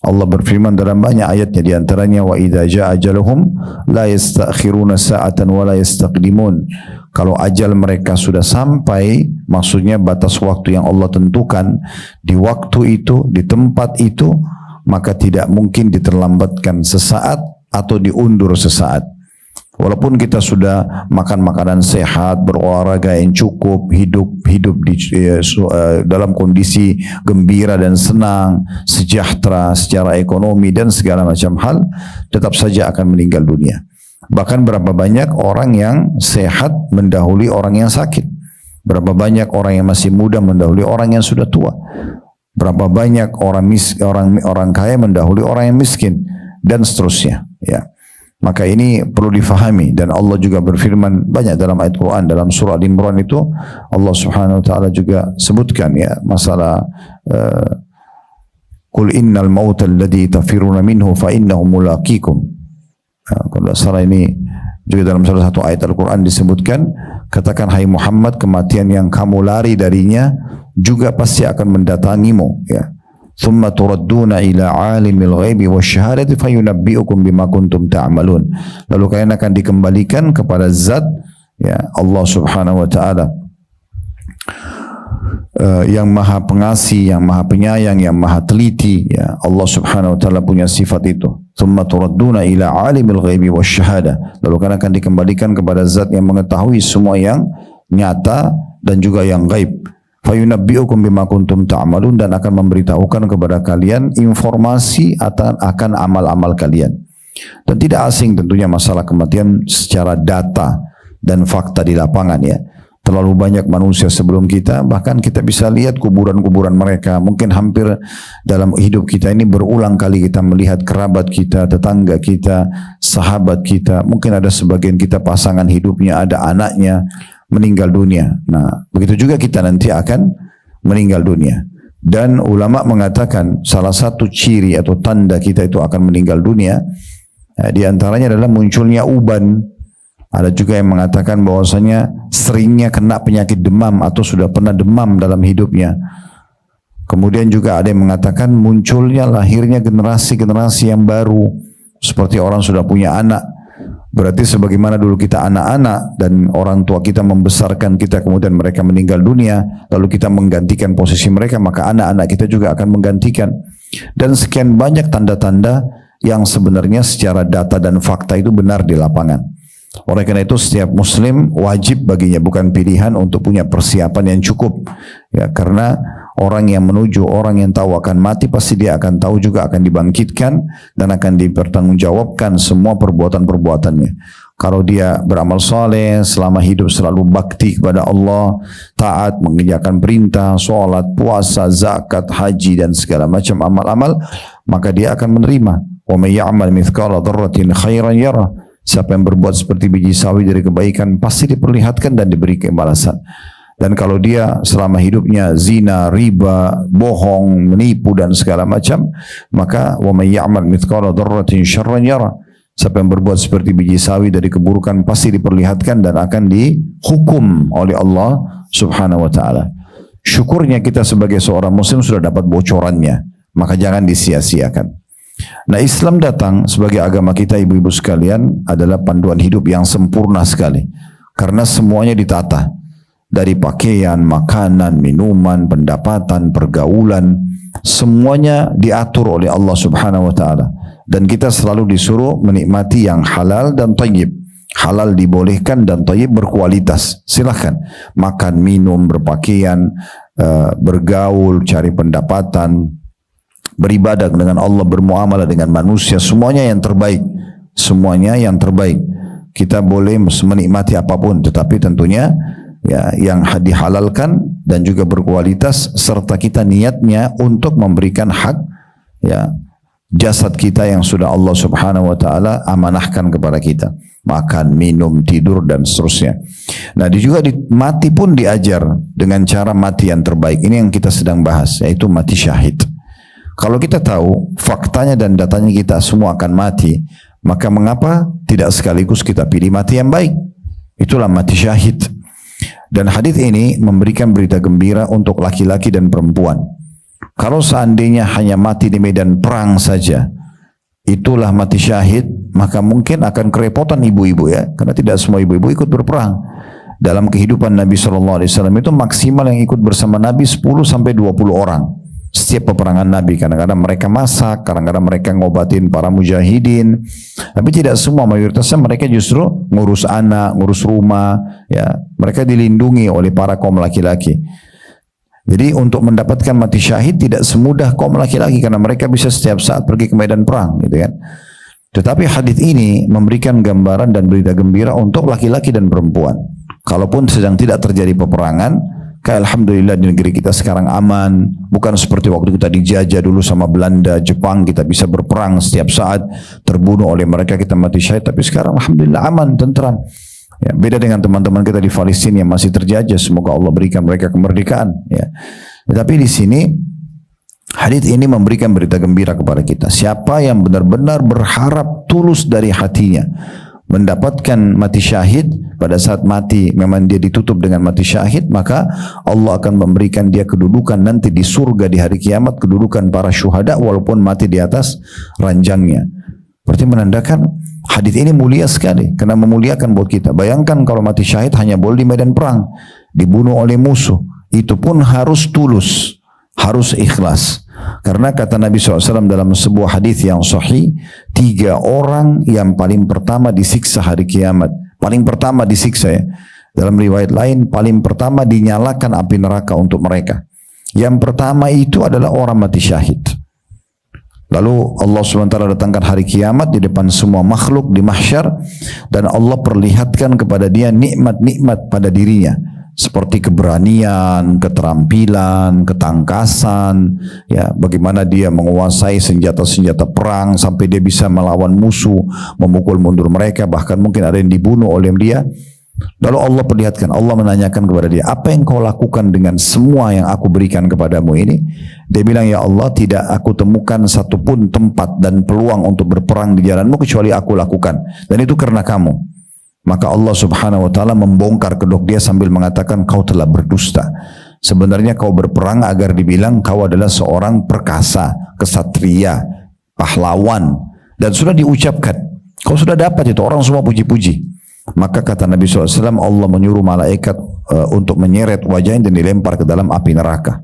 Allah berfirman dalam banyak ayatnya, di antaranya wa idza jaa ajaluhum la yastakhiruna sa'atan wa la yastaqdimun. Kalau ajal mereka sudah sampai, maksudnya batas waktu yang Allah tentukan, di waktu itu, di tempat itu, maka tidak mungkin diterlambatkan sesaat atau diundur sesaat. Walaupun kita sudah makan makanan sehat, berolahraga yang cukup, hidup dalam kondisi gembira dan senang, sejahtera secara ekonomi dan segala macam hal, tetap saja akan meninggal dunia. Bahkan berapa banyak orang yang sehat mendahului orang yang sakit. Berapa banyak orang yang masih muda mendahului orang yang sudah tua. Berapa banyak orang kaya mendahului orang yang miskin dan seterusnya, ya. Maka ini perlu difahami, dan Allah juga berfirman banyak dalam ayat Quran, dalam surah Al-Imran itu Allah Subhanahu wa taala juga sebutkan, ya, masalah qul innal mauta alladhi tafiruna minhu fa innahu mulaqikum. Kalau salah ini juga dalam salah satu ayat Al-Quran disebutkan, katakan hai Muhammad, kematian yang kamu lari darinya juga pasti akan mendatangimu, ya. Thumma turadduna ila alimil ghaibi wasyahadati fayunabbi'ukum bima kuntum ta'malun. Lalu kalian akan dikembalikan kepada zat, ya, Allah Subhanahu wa taala, yang maha pengasih, yang maha penyayang, yang maha teliti, ya. Allah Subhanahu wa taala punya sifat itu. Thumma turadduna ila alimil ghaibi wasyahada. Lalu kalian akan dikembalikan kepada zat yang mengetahui semua yang nyata dan juga yang gaib. Fayunabbi'ukum bima kuntum ta'malun, dan akan memberitahukan kepada kalian informasi akan amal-amal kalian. Dan tidak asing tentunya masalah kematian secara data dan fakta di lapangan, ya. Terlalu banyak manusia sebelum kita, bahkan kita bisa lihat kuburan-kuburan mereka. Mungkin hampir dalam hidup kita ini berulang kali kita melihat kerabat kita, tetangga kita, sahabat kita. Mungkin ada sebagian kita pasangan hidupnya, ada anaknya meninggal dunia. Nah, begitu juga kita nanti akan meninggal dunia. Dan ulama mengatakan salah satu ciri atau tanda kita itu akan meninggal dunia, di antaranya adalah munculnya uban. Ada juga yang mengatakan bahwasanya seringnya kena penyakit demam atau sudah pernah demam dalam hidupnya. Kemudian juga ada yang mengatakan munculnya, lahirnya generasi-generasi yang baru, seperti orang sudah punya anak. Berarti sebagaimana dulu kita anak-anak dan orang tua kita membesarkan kita, kemudian mereka meninggal dunia, lalu kita menggantikan posisi mereka, maka anak-anak kita juga akan menggantikan. Dan sekian banyak tanda-tanda yang sebenarnya secara data dan fakta itu benar di lapangan. Oleh karena itu setiap muslim wajib baginya, bukan pilihan, untuk punya persiapan yang cukup, ya, karena orang yang menuju, orang yang tahu akan mati, pasti dia akan tahu juga akan dibangkitkan dan akan dipertanggungjawabkan semua perbuatan-perbuatannya. Kalau dia beramal saleh, selama hidup selalu bakti kepada Allah, taat, mengerjakan perintah, sholat, puasa, zakat, haji, dan segala macam amal-amal, maka dia akan menerima. Wa may ya'mal mithqala dzarratin khairan yarah. Siapa yang berbuat seperti biji sawi dari kebaikan, pasti diperlihatkan dan diberi balasan. Dan kalau dia selama hidupnya zina, riba, bohong, menipu dan segala macam, maka wa may ya'mal mithqala dzarratin syarran yara. Siapa yang berbuat seperti biji sawi dari keburukan, pasti diperlihatkan dan akan dihukum oleh Allah Subhanahu wa taala. Syukurnya kita sebagai seorang muslim sudah dapat bocorannya, maka jangan disia-siakan. Nah, Islam datang sebagai agama kita, ibu-ibu sekalian, adalah panduan hidup yang sempurna sekali. Karena semuanya ditata. Dari pakaian, makanan, minuman, pendapatan, pergaulan, semuanya diatur oleh Allah Subhanahu wa taala. Dan kita selalu disuruh menikmati yang halal dan thayyib. Halal dibolehkan dan thayyib berkualitas. Silahkan makan, minum, berpakaian, bergaul, cari pendapatan, beribadah dengan Allah, bermuamalah dengan manusia, semuanya yang terbaik. Semuanya yang terbaik. Kita boleh menikmati apapun, tetapi tentunya, ya, yang dihalalkan dan juga berkualitas, serta kita niatnya untuk memberikan hak, ya, jasad kita yang sudah Allah Subhanahu wa taala amanahkan kepada kita. Makan, minum, tidur dan seterusnya. Nah, juga mati pun diajar dengan cara mati yang terbaik. Ini yang kita sedang bahas, yaitu mati syahid. Kalau kita tahu faktanya dan datanya kita semua akan mati, maka mengapa tidak sekaligus kita pilih mati yang baik? Itulah mati syahid. Dan hadis ini memberikan berita gembira untuk laki-laki dan perempuan. Kalau seandainya hanya mati di medan perang saja, itulah mati syahid, maka mungkin akan kerepotan ibu-ibu ya, karena tidak semua ibu-ibu ikut berperang. Dalam kehidupan Nabi SAW itu maksimal yang ikut bersama Nabi 10 sampai 20 orang. Setiap peperangan Nabi, kadang-kadang mereka masak, kadang-kadang mereka ngobatin para mujahidin. Tapi tidak semua, mayoritasnya mereka justru ngurus anak, ngurus rumah, ya. Mereka dilindungi oleh para kaum laki-laki. Jadi untuk mendapatkan mati syahid tidak semudah kaum laki-laki, karena mereka bisa setiap saat pergi ke medan perang, gitu kan. Tetapi hadis ini memberikan gambaran dan berita gembira untuk laki-laki dan perempuan. Kalaupun sedang tidak terjadi peperangan, kayak alhamdulillah di negeri kita sekarang aman, bukan seperti waktu kita dijajah dulu sama Belanda, Jepang, kita bisa berperang setiap saat, terbunuh oleh mereka, kita mati syahid. Tapi sekarang alhamdulillah aman, tentram. Ya, beda dengan teman-teman kita di Palestina yang masih terjajah. Semoga Allah berikan mereka kemerdekaan. Ya. Tetapi di sini hadits ini memberikan berita gembira kepada kita. Siapa yang benar-benar berharap tulus dari hatinya mendapatkan mati syahid, pada saat mati memang dia ditutup dengan mati syahid, maka Allah akan memberikan dia kedudukan nanti di surga di hari kiamat, kedudukan para syuhada walaupun mati di atas ranjangnya. Berarti menandakan hadis ini mulia sekali, karena memuliakan buat kita. Bayangkan kalau mati syahid hanya boleh di medan perang, dibunuh oleh musuh, itu pun harus tulus, harus ikhlas. Karena kata Nabi SAW dalam sebuah hadis yang sahih, 3 orang yang paling pertama disiksa hari kiamat, paling pertama disiksa ya. Dalam riwayat lain, paling pertama dinyalakan api neraka untuk mereka. Yang pertama itu adalah orang mati syahid. Lalu Allah SWT datangkan hari kiamat di depan semua makhluk di mahsyar, dan Allah perlihatkan kepada dia nikmat-nikmat pada dirinya, seperti keberanian, keterampilan, ketangkasan, ya, bagaimana dia menguasai senjata-senjata perang sampai dia bisa melawan musuh, memukul mundur mereka, bahkan mungkin ada yang dibunuh oleh dia. Lalu Allah perlihatkan, Allah menanyakan kepada dia, apa yang kau lakukan dengan semua yang aku berikan kepadamu ini? Dia bilang, ya Allah, tidak aku temukan satupun tempat dan peluang untuk berperang di jalanmu kecuali aku lakukan, dan itu karena kamu. Maka Allah Subhanahu wa ta'ala membongkar kedok dia sambil mengatakan, kau telah berdusta. Sebenarnya kau berperang agar dibilang kau adalah seorang perkasa, kesatria, pahlawan, dan sudah diucapkan, kau sudah dapat itu, orang semua puji-puji. Maka kata Nabi SAW, Allah menyuruh malaikat untuk menyeret wajahnya dan dilempar ke dalam api neraka.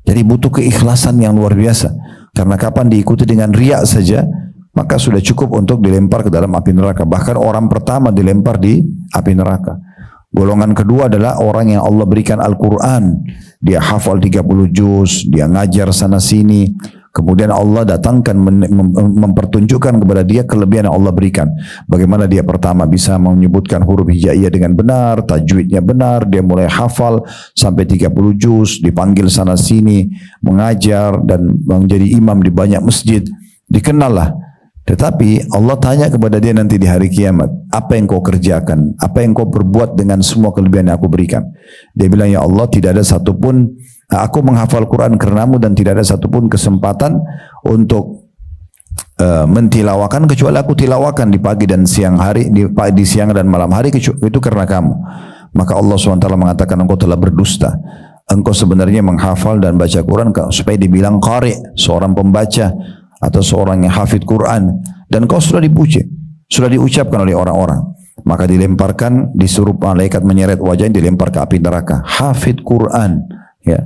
Jadi butuh keikhlasan yang luar biasa. Karena kapan diikuti dengan riak saja, maka sudah cukup untuk dilempar ke dalam api neraka. Bahkan orang pertama dilempar di api neraka. Golongan kedua adalah orang yang Allah berikan Al-Quran. Dia hafal 30 juz, dia ngajar sana sini. Kemudian Allah datangkan mempertunjukkan kepada dia kelebihan yang Allah berikan. Bagaimana dia pertama bisa menyebutkan huruf hijaiyah dengan benar, tajwidnya benar, dia mulai hafal sampai 30 juz, dipanggil sana sini, mengajar dan menjadi imam di banyak masjid, dikenal lah. Tetapi Allah tanya kepada dia nanti di hari kiamat, apa yang kau kerjakan, apa yang kau perbuat dengan semua kelebihan yang aku berikan? Dia bilang, ya Allah, tidak ada satupun, aku menghafal Quran karenamu dan tidak ada satupun kesempatan untuk mentilawakan kecuali aku tilawakan di pagi dan siang hari, di siang dan malam hari, itu karena kamu. Maka Allah SWT mengatakan, engkau telah berdusta. Engkau sebenarnya menghafal dan baca Quran supaya dibilang qari, seorang pembaca atau seorang yang hafid Quran, dan kau sudah dipuji, sudah diucapkan oleh orang-orang. Maka dilemparkan, disuruh malaikat menyeret wajahnya, dilempar ke api neraka. Hafid Quran, ya.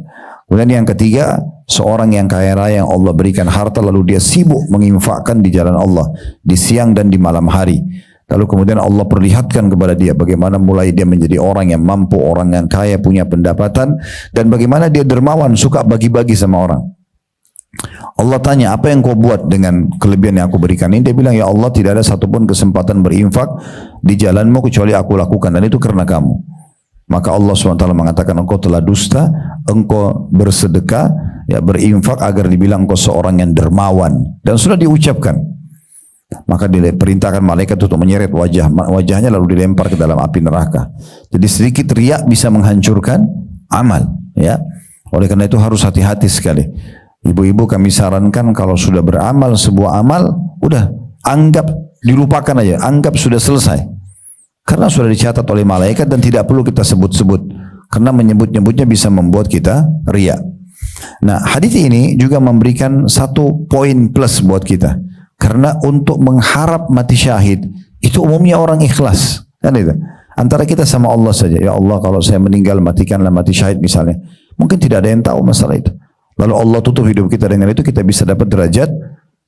Kemudian yang ketiga, seorang yang kaya raya yang Allah berikan harta lalu dia sibuk menginfakkan di jalan Allah di siang dan di malam hari. Lalu kemudian Allah perlihatkan kepada dia bagaimana mulai dia menjadi orang yang mampu, orang yang kaya, punya pendapatan, dan bagaimana dia dermawan, suka bagi-bagi sama orang. Allah tanya, apa yang kau buat dengan kelebihan yang aku berikan ini? Dia bilang, ya Allah, tidak ada satupun kesempatan berinfak di jalanmu kecuali aku lakukan, dan itu karena kamu. Maka Allah SWT mengatakan, engkau telah dusta, engkau bersedekah, ya, berinfak agar dibilang engkau seorang yang dermawan, dan sudah diucapkan. Maka diperintahkan malaikat untuk menyeret wajahnya lalu dilempar ke dalam api neraka. Jadi sedikit riak bisa menghancurkan amal, ya. Oleh karena itu harus hati-hati sekali. Ibu-ibu kami sarankan kalau sudah beramal sebuah amal, udah anggap dilupakan aja, anggap sudah selesai. Karena sudah dicatat oleh malaikat dan tidak perlu kita sebut-sebut. Karena menyebut-nyebutnya bisa membuat kita riya. Nah, hadis ini juga memberikan satu poin plus buat kita. Karena untuk mengharap mati syahid itu umumnya orang ikhlas, kan itu. Antara kita sama Allah saja. Ya Allah, kalau saya meninggal matikanlah mati syahid misalnya. Mungkin tidak ada yang tahu masalah itu. Lalu Allah tutup hidup kita dengan itu, kita bisa dapat derajat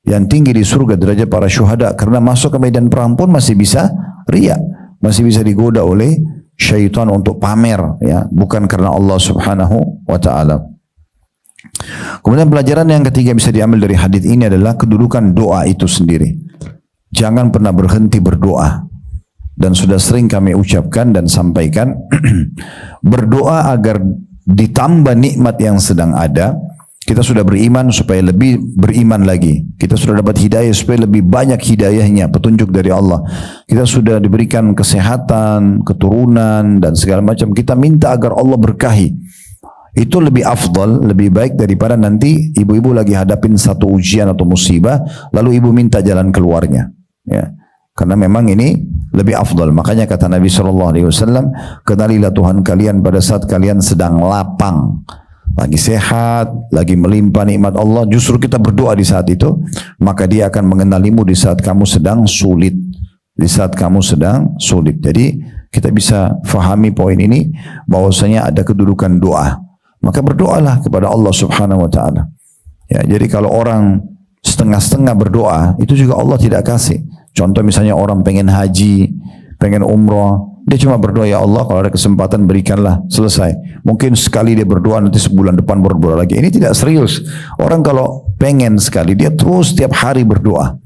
yang tinggi di surga, derajat para syuhada. Karena masuk ke medan perang pun masih bisa riya, masih bisa digoda oleh syaitan untuk pamer, ya, bukan karena Allah Subhanahu wa taala. Kemudian pelajaran yang ketiga bisa diambil dari hadis ini adalah kedudukan doa itu sendiri. Jangan pernah berhenti berdoa. Dan sudah sering kami ucapkan dan sampaikan, berdoa agar ditambah nikmat yang sedang ada. Kita sudah beriman supaya lebih beriman lagi. Kita sudah dapat hidayah supaya lebih banyak hidayahnya, petunjuk dari Allah. Kita sudah diberikan kesehatan, keturunan, dan segala macam. Kita minta agar Allah berkahi. Itu lebih afdal, lebih baik daripada nanti ibu-ibu lagi hadapin satu ujian atau musibah, lalu ibu minta jalan keluarnya. Ya. Karena memang ini lebih afdal. Makanya kata Nabi SAW, kenalilah Tuhan kalian pada saat kalian sedang lapang. Lagi sehat, lagi melimpah nikmat Allah, justru kita berdoa di saat itu, maka dia akan mengenalimu di saat kamu sedang sulit. Di saat kamu sedang sulit. Jadi kita bisa fahami poin ini, bahwasanya ada kedudukan doa. Maka berdoalah kepada Allah Subhanahu wa taala. Ya, jadi kalau orang setengah-setengah berdoa, itu juga Allah tidak kasih. Contoh misalnya orang pengen haji, pengen umroh, dia cuma berdoa, ya Allah kalau ada kesempatan berikanlah, selesai. Mungkin sekali dia berdoa, nanti sebulan depan berdoa lagi. Ini tidak serius. Orang kalau pengen sekali, dia terus setiap hari berdoa.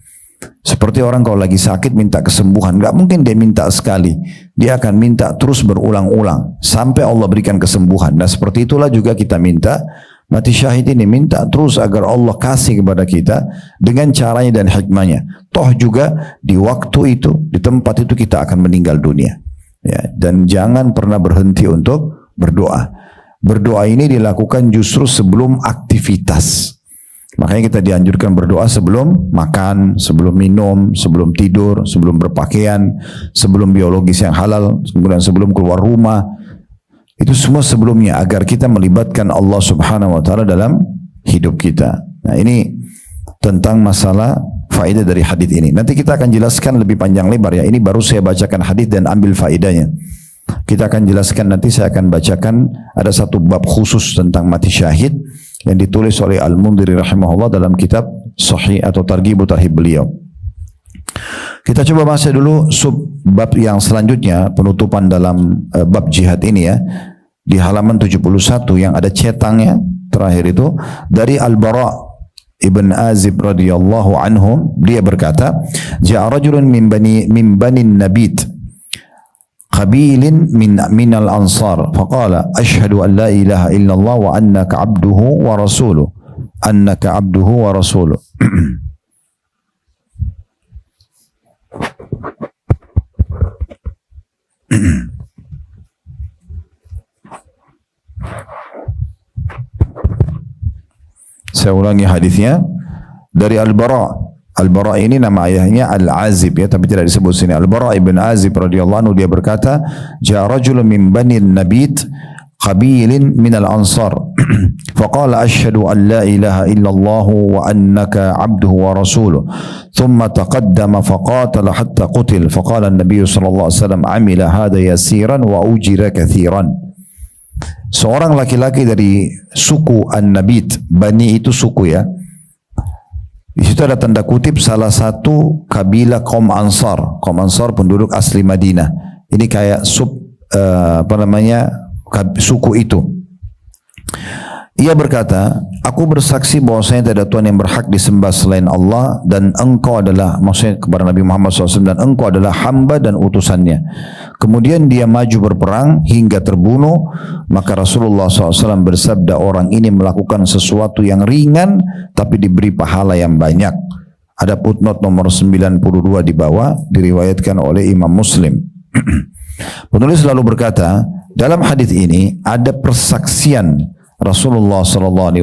Seperti orang kalau lagi sakit minta kesembuhan, nggak mungkin dia minta sekali. Dia akan minta terus berulang-ulang sampai Allah berikan kesembuhan. Nah seperti itulah juga kita minta mati syahid ini, minta terus agar Allah kasih kepada kita dengan caranya dan hikmahnya. Toh juga di waktu itu, di tempat itu kita akan meninggal dunia. Ya, dan jangan pernah berhenti untuk berdoa. Berdoa ini dilakukan justru sebelum aktivitas. Makanya kita dianjurkan berdoa sebelum makan, sebelum minum, sebelum tidur, sebelum berpakaian, sebelum biologis yang halal, kemudian sebelum keluar rumah. Itu semua sebelumnya agar kita melibatkan Allah Subhanahu wa taala dalam hidup kita. Nah, ini tentang masalah faedah dari hadis ini. Nanti kita akan jelaskan lebih panjang lebar ya. Ini baru saya bacakan hadis dan ambil faedahnya. Kita akan jelaskan, nanti saya akan bacakan ada satu bab khusus tentang mati syahid yang ditulis oleh Al-Mundhiri rahimahullah dalam kitab Sahih atau Targhib Tarhib beliau. Kita coba baca dulu sub bab yang selanjutnya, penutupan dalam bab jihad ini ya. Di halaman 71 yang ada cetangnya terakhir itu dari Al-Bara Ibn Azib radhiyallahu anhum, dia berkata, ja'a rajulun min bani Nabit qabilin min al-ansar faqala ashhadu an la ilaha illallah wa annaka abduhu wa rasuluh annaka abduhu wa rasuluh. Saya ulangi hadisnya dari Al-Bara. Al-Bara ini nama ayahnya Al-Azib ya, tapi tidak disebut sini. Al-Bara ibn Azib radhiyallahu anhu, dia berkata, ja'a rajulun min bani Nabit qabilin min al-ansar faqala ashhadu an la ilaha illallah wa annaka abduhu wa rasuluh thumma taqaddama faqatala hatta qutil faqala an-nabiy sallallahu alaihi wasallam amila hadha yasiran wa ujira kathiran. Seorang laki-laki dari suku An-Nabit, Bani itu suku ya. Di situ ada tanda kutip salah satu kabilah kaum Ansar. Kaum Ansar penduduk asli Madinah. Ini kayak suku itu. Ia berkata, aku bersaksi bahwasanya tidak ada Tuhan yang berhak disembah selain Allah dan engkau adalah, maksudnya kepada Nabi Muhammad SAW, dan engkau adalah hamba dan utusannya. Kemudian dia maju berperang hingga terbunuh. Maka Rasulullah SAW bersabda, orang ini melakukan sesuatu yang ringan tapi diberi pahala yang banyak. Ada footnote nomor 92 di bawah, diriwayatkan oleh Imam Muslim. Penulis lalu berkata, dalam hadis ini ada persaksian Rasulullah SAW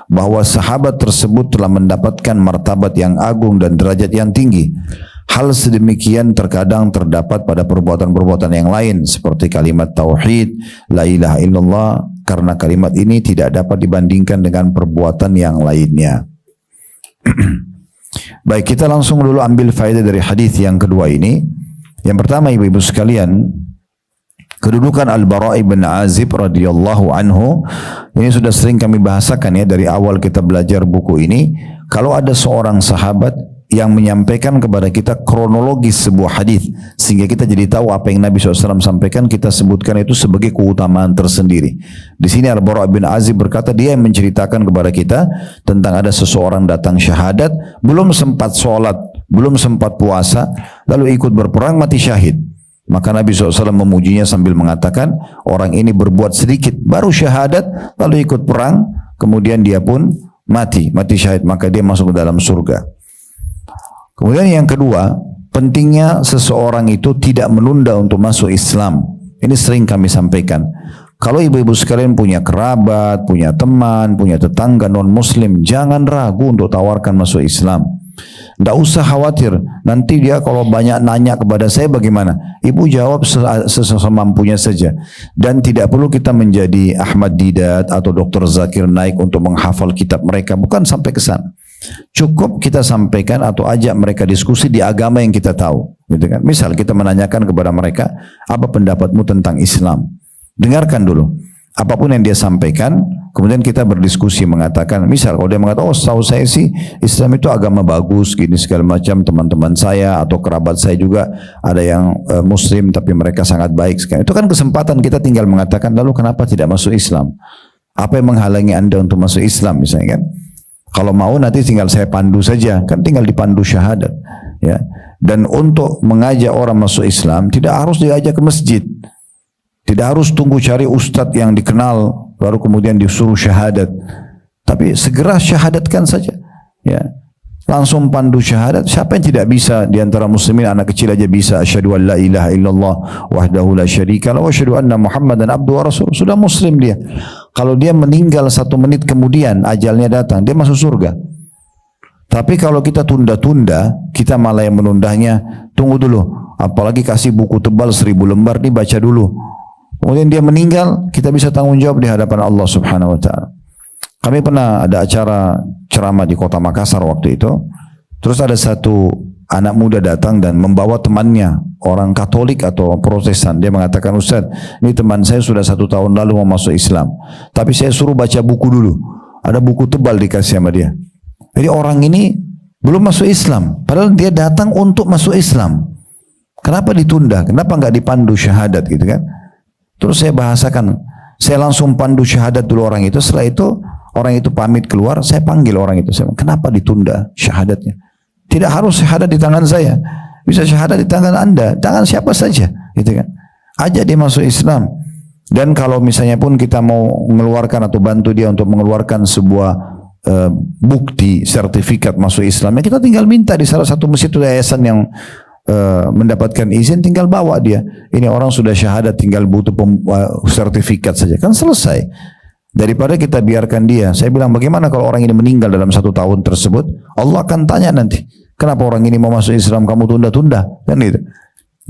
bahwa sahabat tersebut telah mendapatkan martabat yang agung dan derajat yang tinggi. Hal sedemikian terkadang terdapat pada perbuatan-perbuatan yang lain seperti kalimat tauhid, la ilaha illallah, karena kalimat ini tidak dapat dibandingkan dengan perbuatan yang lainnya. Baik, kita langsung dulu ambil faedah dari hadis yang kedua ini. Yang pertama, ibu-ibu sekalian, kedudukan Al-Bara' bin Azib radhiyallahu anhu ini sudah sering kami bahasakan ya dari awal kita belajar buku ini. Kalau ada seorang sahabat yang menyampaikan kepada kita kronologis sebuah hadis sehingga kita jadi tahu apa yang Nabi SAW sampaikan, kita sebutkan itu sebagai keutamaan tersendiri. Di sini Al-Bara' bin Azib berkata, dia yang menceritakan kepada kita tentang ada seseorang datang syahadat, belum sempat sholat, belum sempat puasa, lalu ikut berperang, mati syahid. Maka Nabi SAW memujinya sambil mengatakan, orang ini berbuat sedikit, baru syahadat, lalu ikut perang, kemudian dia pun mati syahid, maka dia masuk ke dalam surga. Kemudian yang kedua, pentingnya seseorang itu tidak menunda untuk masuk Islam. Ini sering kami sampaikan. Kalau ibu-ibu sekalian punya kerabat, punya teman, punya tetangga non-muslim, jangan ragu untuk tawarkan masuk Islam. Tidak usah khawatir, nanti dia kalau banyak nanya kepada saya bagaimana? Ibu jawab sesemampunya saja. Dan tidak perlu kita menjadi Ahmad Didat atau Dr. Zakir Naik untuk menghafal kitab mereka, bukan sampai ke sana. Cukup kita sampaikan atau ajak mereka diskusi di agama yang kita tahu, gitu kan? Misal kita menanyakan kepada mereka, apa pendapatmu tentang Islam? Dengarkan dulu apapun yang dia sampaikan, kemudian kita berdiskusi mengatakan, misal kalau dia mengatakan, oh setahu saya sih Islam itu agama bagus, gini segala macam, teman-teman saya atau kerabat saya juga ada yang muslim tapi mereka sangat baik sekali. Itu kan kesempatan kita tinggal mengatakan, lalu kenapa tidak masuk Islam? Apa yang menghalangi Anda untuk masuk Islam misalnya kan? Kalau mau nanti tinggal saya pandu saja, kan tinggal dipandu syahadat, ya. Dan untuk mengajak orang masuk Islam tidak harus diajak ke masjid, tidak harus tunggu cari ustadz yang dikenal baru kemudian disuruh syahadat, tapi segera syahadatkan saja, ya. Langsung pandu syahadat. Siapa yang tidak bisa di antara muslimin, anak kecil aja bisa, asyhadu an la ilaha illallah wahdahu la syarika lahu wa asyhadu anna muhammadan abduhu wa rasuluh, sudah muslim dia. Kalau dia meninggal 1 menit kemudian ajalnya datang, dia masuk surga. Tapi kalau kita tunda-tunda, kita malah yang menundanya, tunggu dulu, apalagi kasih buku tebal 1000 lembar dibaca dulu, kemudian dia meninggal, kita bisa tanggung jawab di hadapan Allah Subhanahu wa ta'ala. Kami pernah ada acara ceramah di kota Makassar waktu itu. Terus ada satu anak muda datang dan membawa temannya, orang Katolik atau Protestan. Dia mengatakan, Ustaz, ini teman saya sudah 1 tahun lalu mau masuk Islam, tapi saya suruh baca buku dulu. Ada buku tebal dikasih sama dia. Jadi orang ini belum masuk Islam, padahal dia datang untuk masuk Islam. Kenapa ditunda? Kenapa nggak dipandu syahadat gitu kan? Terus saya bahasakan, saya langsung pandu syahadat dulu orang itu. Setelah itu orang itu pamit keluar, saya panggil orang itu. Saya bilang, kenapa ditunda syahadatnya? Tidak harus syahadat di tangan saya, bisa syahadat di tangan Anda, tangan siapa saja, gitu kan? Ajak dia masuk Islam. Dan kalau misalnya pun kita mau mengeluarkan atau bantu dia untuk mengeluarkan sebuah bukti sertifikat masuk Islam, ya kita tinggal minta di salah satu masjid atau yayasan yang mendapatkan izin, tinggal bawa dia. Ini orang sudah syahadat, tinggal butuh sertifikat saja, kan selesai. Daripada kita biarkan dia. Saya bilang, bagaimana kalau orang ini meninggal dalam 1 tahun tersebut? Allah akan tanya nanti, kenapa orang ini mau masuk Islam kamu tunda-tunda? Kan gitu.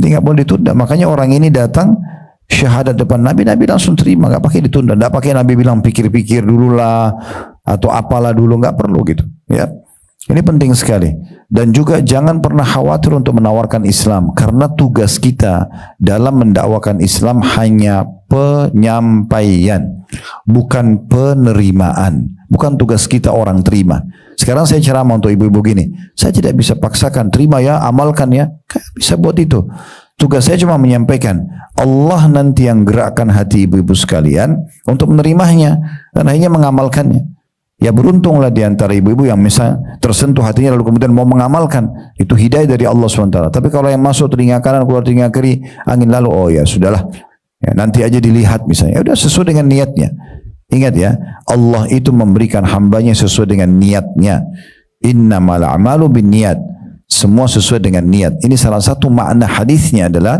Ini nggak boleh ditunda. Makanya orang ini datang syahadat depan Nabi, Nabi langsung terima, nggak pakai ditunda. Nggak pakai Nabi bilang pikir-pikir dulu lah atau apalah dulu, nggak perlu gitu. Ya, ini penting sekali. Dan juga jangan pernah khawatir untuk menawarkan Islam, karena tugas kita dalam mendakwakan Islam hanya penyampaian, bukan penerimaan. Bukan tugas kita orang terima. Sekarang saya ceramah untuk ibu-ibu gini, saya tidak bisa paksakan, terima ya, amalkan ya, kayak bisa buat itu. Tugas saya cuma menyampaikan. Allah nanti yang gerakkan hati ibu-ibu sekalian untuk menerimanya dan akhirnya mengamalkannya. Ya beruntunglah di antara ibu-ibu yang misal tersentuh hatinya lalu kemudian mau mengamalkan. Itu hidayah dari Allah SWT. Tapi kalau yang masuk telinga kanan keluar telinga kiri, angin lalu, oh ya sudahlah, ya, nanti aja dilihat misalnya. Ya udah, sesuai dengan niatnya. Ingat ya, Allah itu memberikan hambanya sesuai dengan niatnya. Innamal a'malu binniyat. Semua sesuai dengan niat. Ini salah satu makna hadisnya adalah,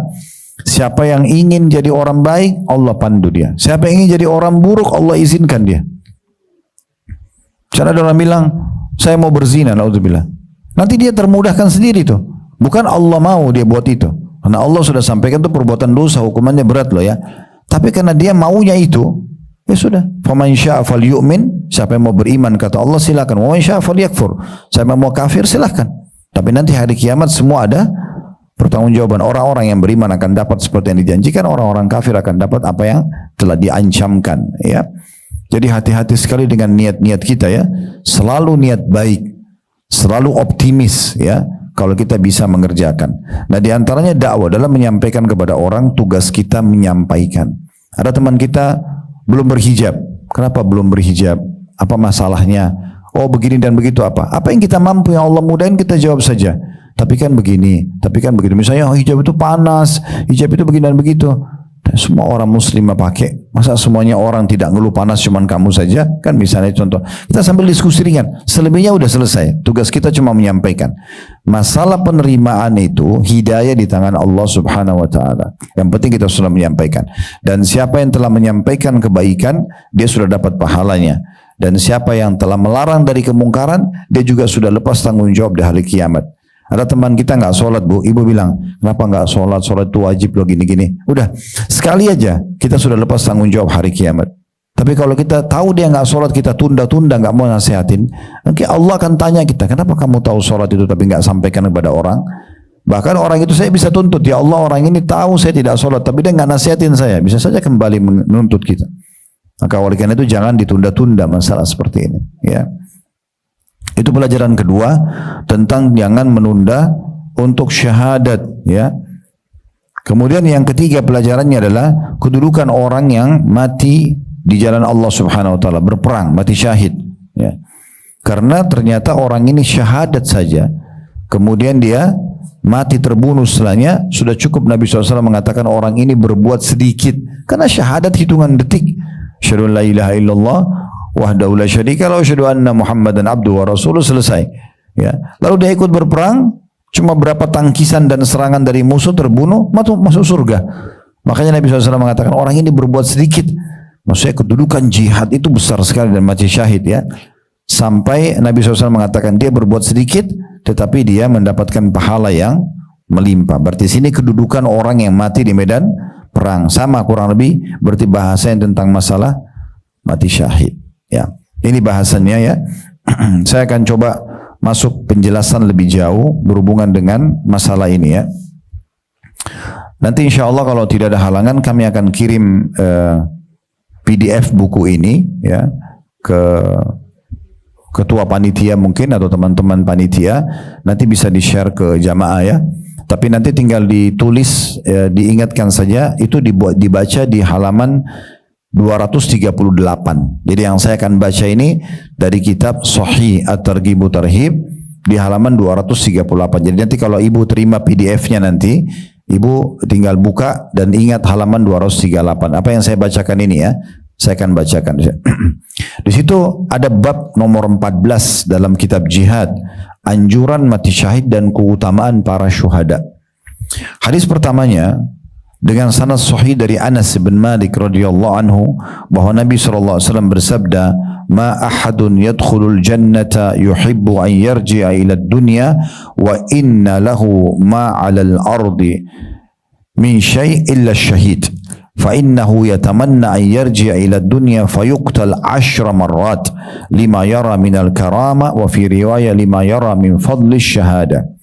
siapa yang ingin jadi orang baik, Allah pandu dia. Siapa yang ingin jadi orang buruk, Allah izinkan dia. Cara ada orang bilang, saya mau berzina, naudzubillah. Nanti dia termudahkan sendiri tuh. Bukan Allah mau dia buat itu. Karena Allah sudah sampaikan itu perbuatan dosa, hukumannya berat loh ya. Tapi karena dia maunya itu, Ya sudah, faman syaa falyu'min, siapa yang mau beriman kata Allah silakan, wa man syaa falyakfur, siapa yang mau kafir silakan. Tapi nanti hari kiamat semua ada pertanggungjawaban. Orang-orang yang beriman akan dapat seperti yang dijanjikan, orang-orang kafir akan dapat apa yang telah diancamkan, ya. Jadi hati-hati sekali dengan niat-niat kita, ya. Selalu niat baik, selalu optimis, ya. Kalau kita bisa mengerjakan. Nah, di antaranya dakwah dalam menyampaikan kepada orang, tugas kita menyampaikan. Ada teman kita belum berhijab. Kenapa belum berhijab? Apa masalahnya? Oh, begini dan begitu apa? Apa yang kita mampu yang Allah mudahin kita jawab saja. Tapi kan begini, tapi kan begitu. Misalnya, oh, hijab itu panas, hijab itu begini dan begitu. Dan semua orang muslim pakai. Masa semuanya orang tidak ngeluh panas cuman kamu saja? Kan misalnya contoh. Kita sambil diskusi ringan. Selebihnya udah selesai. Tugas kita cuma menyampaikan. Masalah penerimaan itu hidayah di tangan Allah Subhanahu wa taala. Yang penting kita sudah menyampaikan. Dan siapa yang telah menyampaikan kebaikan, dia sudah dapat pahalanya. Dan siapa yang telah melarang dari kemungkaran, dia juga sudah lepas tanggung jawab di hari kiamat. Ada teman kita nggak sholat, Bu, ibu bilang, kenapa nggak sholat? Sholat itu wajib loh, gini-gini. Udah, sekali aja kita sudah lepas tanggung jawab hari kiamat. Tapi kalau kita tahu dia nggak sholat, kita tunda-tunda, nggak mau nasihatin, nanti Allah akan tanya kita, kenapa kamu tahu sholat itu tapi nggak sampaikan kepada orang? Bahkan orang itu saya bisa tuntut, ya Allah, orang ini tahu saya tidak sholat, tapi dia nggak nasihatin saya, bisa saja kembali menuntut kita. Maka oleh karena itu jangan ditunda-tunda masalah seperti ini, ya. Itu pelajaran kedua tentang jangan menunda untuk syahadat, ya. Kemudian yang ketiga pelajarannya adalah kedudukan orang yang mati di jalan Allah Subhanahu wa taala, berperang, mati syahid, ya. Karena ternyata orang ini syahadat saja, kemudian dia mati terbunuh setelahnya, sudah cukup Nabi SAW mengatakan orang ini berbuat sedikit, karena syahadat hitungan detik. Asyhadu an la ilaha illallah wahdahu la syarika lahu, asyhadu anna Muhammadan abduhu wa rasuluh, selesai, ya. Lalu dia ikut berperang, cuma berapa tangkisan dan serangan dari musuh, terbunuh, masuk surga. Makanya Nabi SAW mengatakan orang ini berbuat sedikit. Maksudnya kedudukan jihad itu besar sekali dan mati syahid, ya. Sampai Nabi SAW mengatakan dia berbuat sedikit, tetapi dia mendapatkan pahala yang melimpah. Berarti sini kedudukan orang yang mati di medan perang sama kurang lebih, berarti bahasanya tentang masalah mati syahid. Ya, ini bahasannya, ya. Saya akan coba masuk penjelasan lebih jauh berhubungan dengan masalah ini, ya. Nanti insya Allah kalau tidak ada halangan kami akan kirim PDF buku ini, ya, ke ketua panitia mungkin atau teman-teman panitia, nanti bisa di-share ke jamaah, ya. Tapi nanti tinggal ditulis, diingatkan saja, itu dibaca di halaman 238. Jadi yang saya akan baca ini dari kitab Sahih At-Targhib Tarhib di halaman 238. Jadi nanti kalau ibu terima PDF-nya nanti, ibu tinggal buka dan ingat halaman 238. Apa yang saya bacakan ini, ya, saya akan bacakan. Di situ ada bab nomor 14 dalam kitab jihad, anjuran mati syahid dan keutamaan para syuhada. Hadis pertamanya dengan sanad sahih dari Anas bin Malik radhiyallahu anhu bahwa Nabi sallallahu alaihi wasallam bersabda, "Ma ahadun yadkhulul jannata yuhibbu an yarji'a ila ad-dunya wa inna lahu ma 'alal ardi min syai' illa syahid fa innahu yatamanna an yarji'a ila ad-dunya fayuqtal 10 marrat lima yara minal karama wa fi riwayah lima yara min fadli syahada."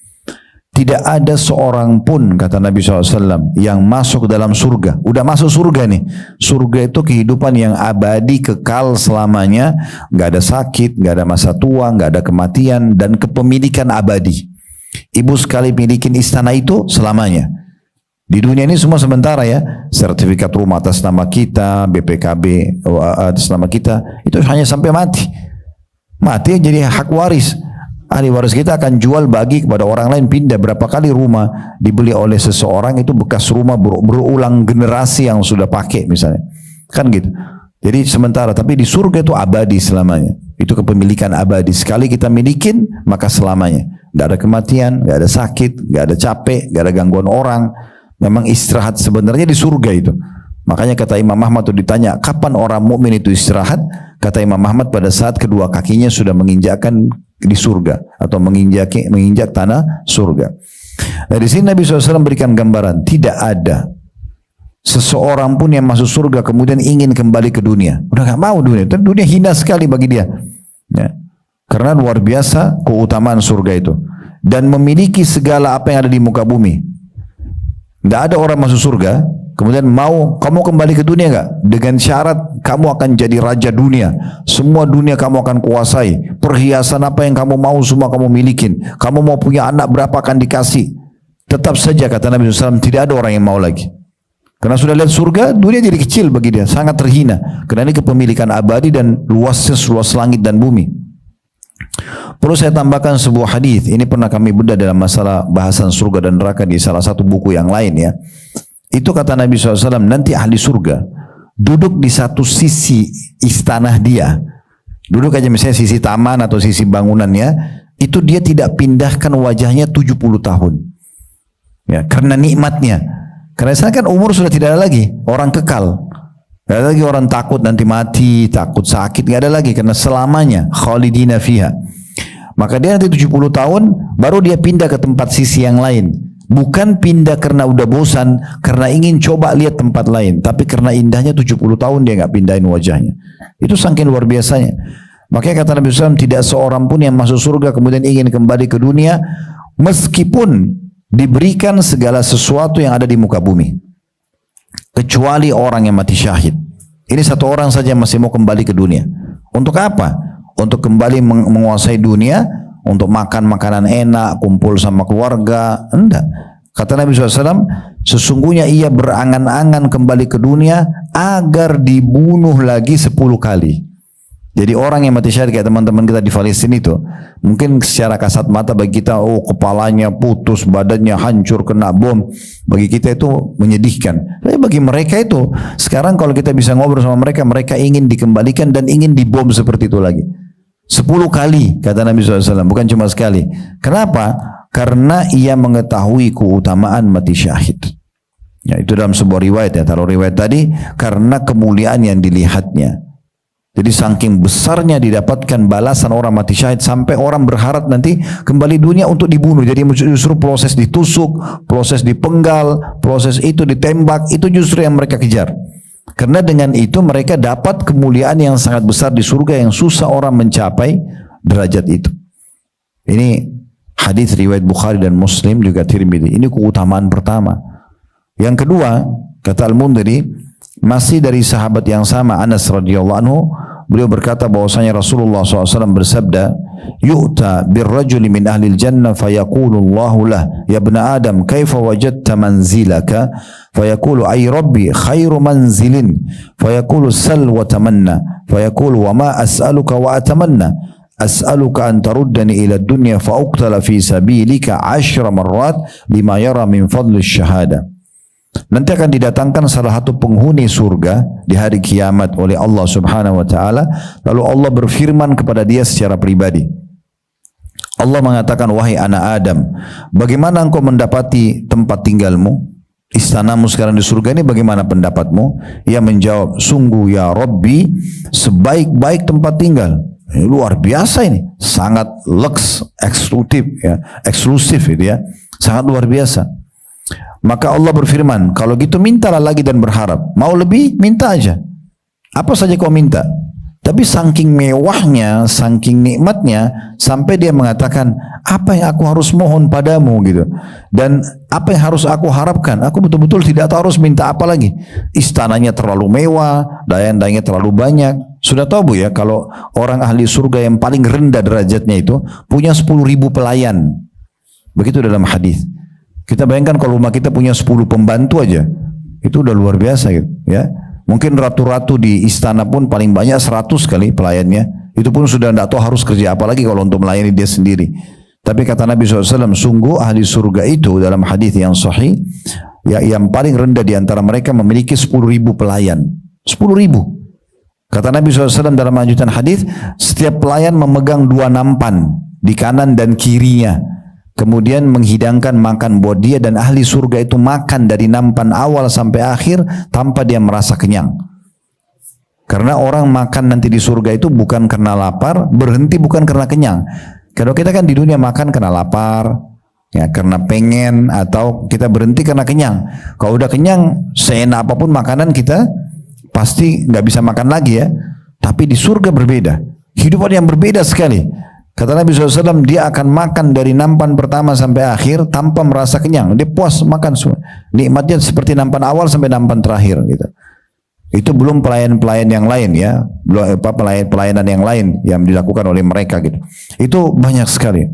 Tidak ada seorang pun, kata Nabi SAW, yang masuk dalam surga. Udah masuk surga nih. Surga itu kehidupan yang abadi, kekal selamanya. Gak ada sakit, gak ada masa tua, gak ada kematian, dan kepemilikan abadi. Ibu sekali milikin istana itu selamanya. Di dunia ini semua sementara, ya. Sertifikat rumah atas nama kita, BPKB atas nama kita, itu hanya sampai mati. Mati jadi hak waris. Ahli waris kita akan jual bagi kepada orang lain, pindah berapa kali rumah dibeli oleh seseorang itu bekas rumah berulang generasi yang sudah pakai misalnya, kan gitu. Jadi sementara, tapi di surga itu abadi selamanya. Itu kepemilikan abadi, sekali kita milikin maka selamanya. Gak ada kematian, gak ada sakit, gak ada capek, gak ada gangguan orang. Memang istirahat sebenarnya di surga itu. Makanya kata Imam Ahmad itu ditanya, kapan orang mukmin itu istirahat? Kata Imam Ahmad, pada saat kedua kakinya sudah menginjakkan di surga atau menginjak tanah surga. Nah, di sini Nabi SAW berikan gambaran, tidak ada seseorang pun yang masuk surga kemudian ingin kembali ke dunia. Udah gak mau dunia. Dan dunia hina sekali bagi dia. Ya. Karena luar biasa keutamaan surga itu. Dan memiliki segala apa yang ada di muka bumi. Tidak ada orang masuk surga kemudian mau kamu kembali ke dunia gak? Dengan syarat kamu akan jadi raja dunia. Semua dunia kamu akan kuasai. Perhiasan apa yang kamu mau semua kamu milikin. Kamu mau punya anak berapa akan dikasih. Tetap saja kata Nabi SAW tidak ada orang yang mau lagi. Karena sudah lihat surga, dunia jadi kecil bagi dia. Sangat terhina. Karena ini kepemilikan abadi dan luasnya seluas langit dan bumi. Perlu saya tambahkan sebuah hadis. Ini pernah kami bedah dalam masalah bahasan surga dan neraka di salah satu buku yang lain ya. Itu kata Nabi SAW, nanti ahli surga duduk di satu sisi istana dia. Duduk aja misalnya sisi taman atau sisi bangunannya. Itu dia tidak pindahkan wajahnya 70 tahun. Ya, karena nikmatnya. Karena sana kan umur sudah tidak ada lagi. Orang kekal. Tidak ada lagi orang takut nanti mati, takut sakit. Tidak ada lagi karena selamanya. Khalidina fiha. Maka dia nanti 70 tahun baru dia pindah ke tempat sisi yang lain. Bukan pindah karena udah bosan, karena ingin coba lihat tempat lain. Tapi karena indahnya 70 tahun dia nggak pindahin wajahnya. Itu saking luar biasanya. Makanya kata Nabi SAW, tidak seorang pun yang masuk surga kemudian ingin kembali ke dunia, meskipun diberikan segala sesuatu yang ada di muka bumi. Kecuali orang yang mati syahid. Ini satu orang saja yang masih mau kembali ke dunia. Untuk apa? Untuk kembali menguasai dunia, untuk makan makanan enak, kumpul sama keluarga. Enggak. Kata Nabi SAW, sesungguhnya ia berangan-angan kembali ke dunia agar dibunuh lagi 10 kali. Jadi orang yang mati syahid kayak teman-teman kita di Palestina itu, mungkin secara kasat mata bagi kita, oh kepalanya putus, badannya hancur kena bom. Bagi kita itu menyedihkan. Tapi bagi mereka itu, sekarang kalau kita bisa ngobrol sama mereka, mereka ingin dikembalikan dan ingin dibom seperti itu lagi. 10 kali kata Nabi SAW, bukan cuma sekali. Kenapa? Karena ia mengetahui keutamaan mati syahid. Ya, itu dalam sebuah riwayat ya, taruh riwayat tadi, karena kemuliaan yang dilihatnya. Jadi saking besarnya didapatkan balasan orang mati syahid sampai orang berharap nanti kembali dunia untuk dibunuh. Jadi justru proses ditusuk, proses dipenggal, proses itu ditembak, itu justru yang mereka kejar. Karena dengan itu mereka dapat kemuliaan yang sangat besar di surga yang susah orang mencapai derajat itu. Ini hadis riwayat Bukhari dan Muslim juga Tirmidzi. Ini keutamaan pertama. Yang kedua, kata Al-Mundhiri, masih dari sahabat yang sama Anas radhiyallahu anhu, beliau berkata bahwasanya Rasulullah SAW bersabda, yu'ta birrajuli min ahlil jannah fayaqulu Allahu lah, ya ibna Adam kaifa wajadta manzilaka, fayaqulu ay rabbi khairu manzilin, fayaqulu sal wa tamanna, fayaqulu wa ma as'aluka wa atamanna, as'aluka an taruddani ila dunya fa uqtala fi sabilika 10 marrat lima yara min fadli syahada. Nanti akan didatangkan salah satu penghuni surga di hari kiamat oleh Allah Subhanahu wa taala, lalu Allah berfirman kepada dia secara pribadi. Allah mengatakan, wahai anak Adam, bagaimana engkau mendapati tempat tinggalmu? Istanamu sekarang di surga ini bagaimana pendapatmu? Ia menjawab, sungguh ya Rabbi, sebaik-baik tempat tinggal. Ini luar biasa ini, sangat lux, eksklusif itu ya, sangat luar biasa. Maka Allah berfirman, kalau gitu mintalah lagi dan berharap. Mau lebih, minta aja. Apa saja kau minta. Tapi saking mewahnya, saking nikmatnya, sampai dia mengatakan, apa yang aku harus mohon padamu gitu. Dan apa yang harus aku harapkan. Aku betul-betul tidak tahu harus minta apa lagi. Istananya terlalu mewah, daya-dayanya terlalu banyak. Sudah tahu Bu ya, kalau orang ahli surga yang paling rendah derajatnya itu, punya 10.000 pelayan. Begitu dalam hadis. Kita bayangkan kalau rumah kita punya 10 pembantu aja, itu udah luar biasa gitu, ya. Mungkin ratu-ratu di istana pun paling banyak 100 kali pelayannya. Itu pun sudah tidak tahu harus kerja apa lagi kalau untuk melayani dia sendiri. Tapi kata Nabi SAW, sungguh ahli surga itu dalam hadis yang sahih, ya, yang paling rendah di antara mereka memiliki 10.000 pelayan. 10.000. Kata Nabi SAW dalam lanjutan hadis, setiap pelayan memegang 2 nampan di kanan dan kirinya. Kemudian menghidangkan makan buat dia, dan ahli surga itu makan dari nampan awal sampai akhir tanpa dia merasa kenyang. Karena orang makan nanti di surga itu bukan karena lapar, berhenti bukan karena kenyang. Kalau kita kan di dunia makan karena lapar, Ya, karena pengen atau kita berhenti karena kenyang. Kalau udah kenyang, seenak apapun makanan kita pasti nggak bisa makan lagi ya. Tapi di surga berbeda. Hidupan yang berbeda sekali. Kata Nabi SAW, dia akan makan dari nampan pertama sampai akhir tanpa merasa kenyang. Dia puas makan semua. Nikmatnya seperti nampan awal sampai nampan terakhir. Gitu. Itu belum pelayan-pelayan yang lain ya. Belum pelayanan yang lain yang dilakukan oleh mereka gitu. Itu banyak sekali.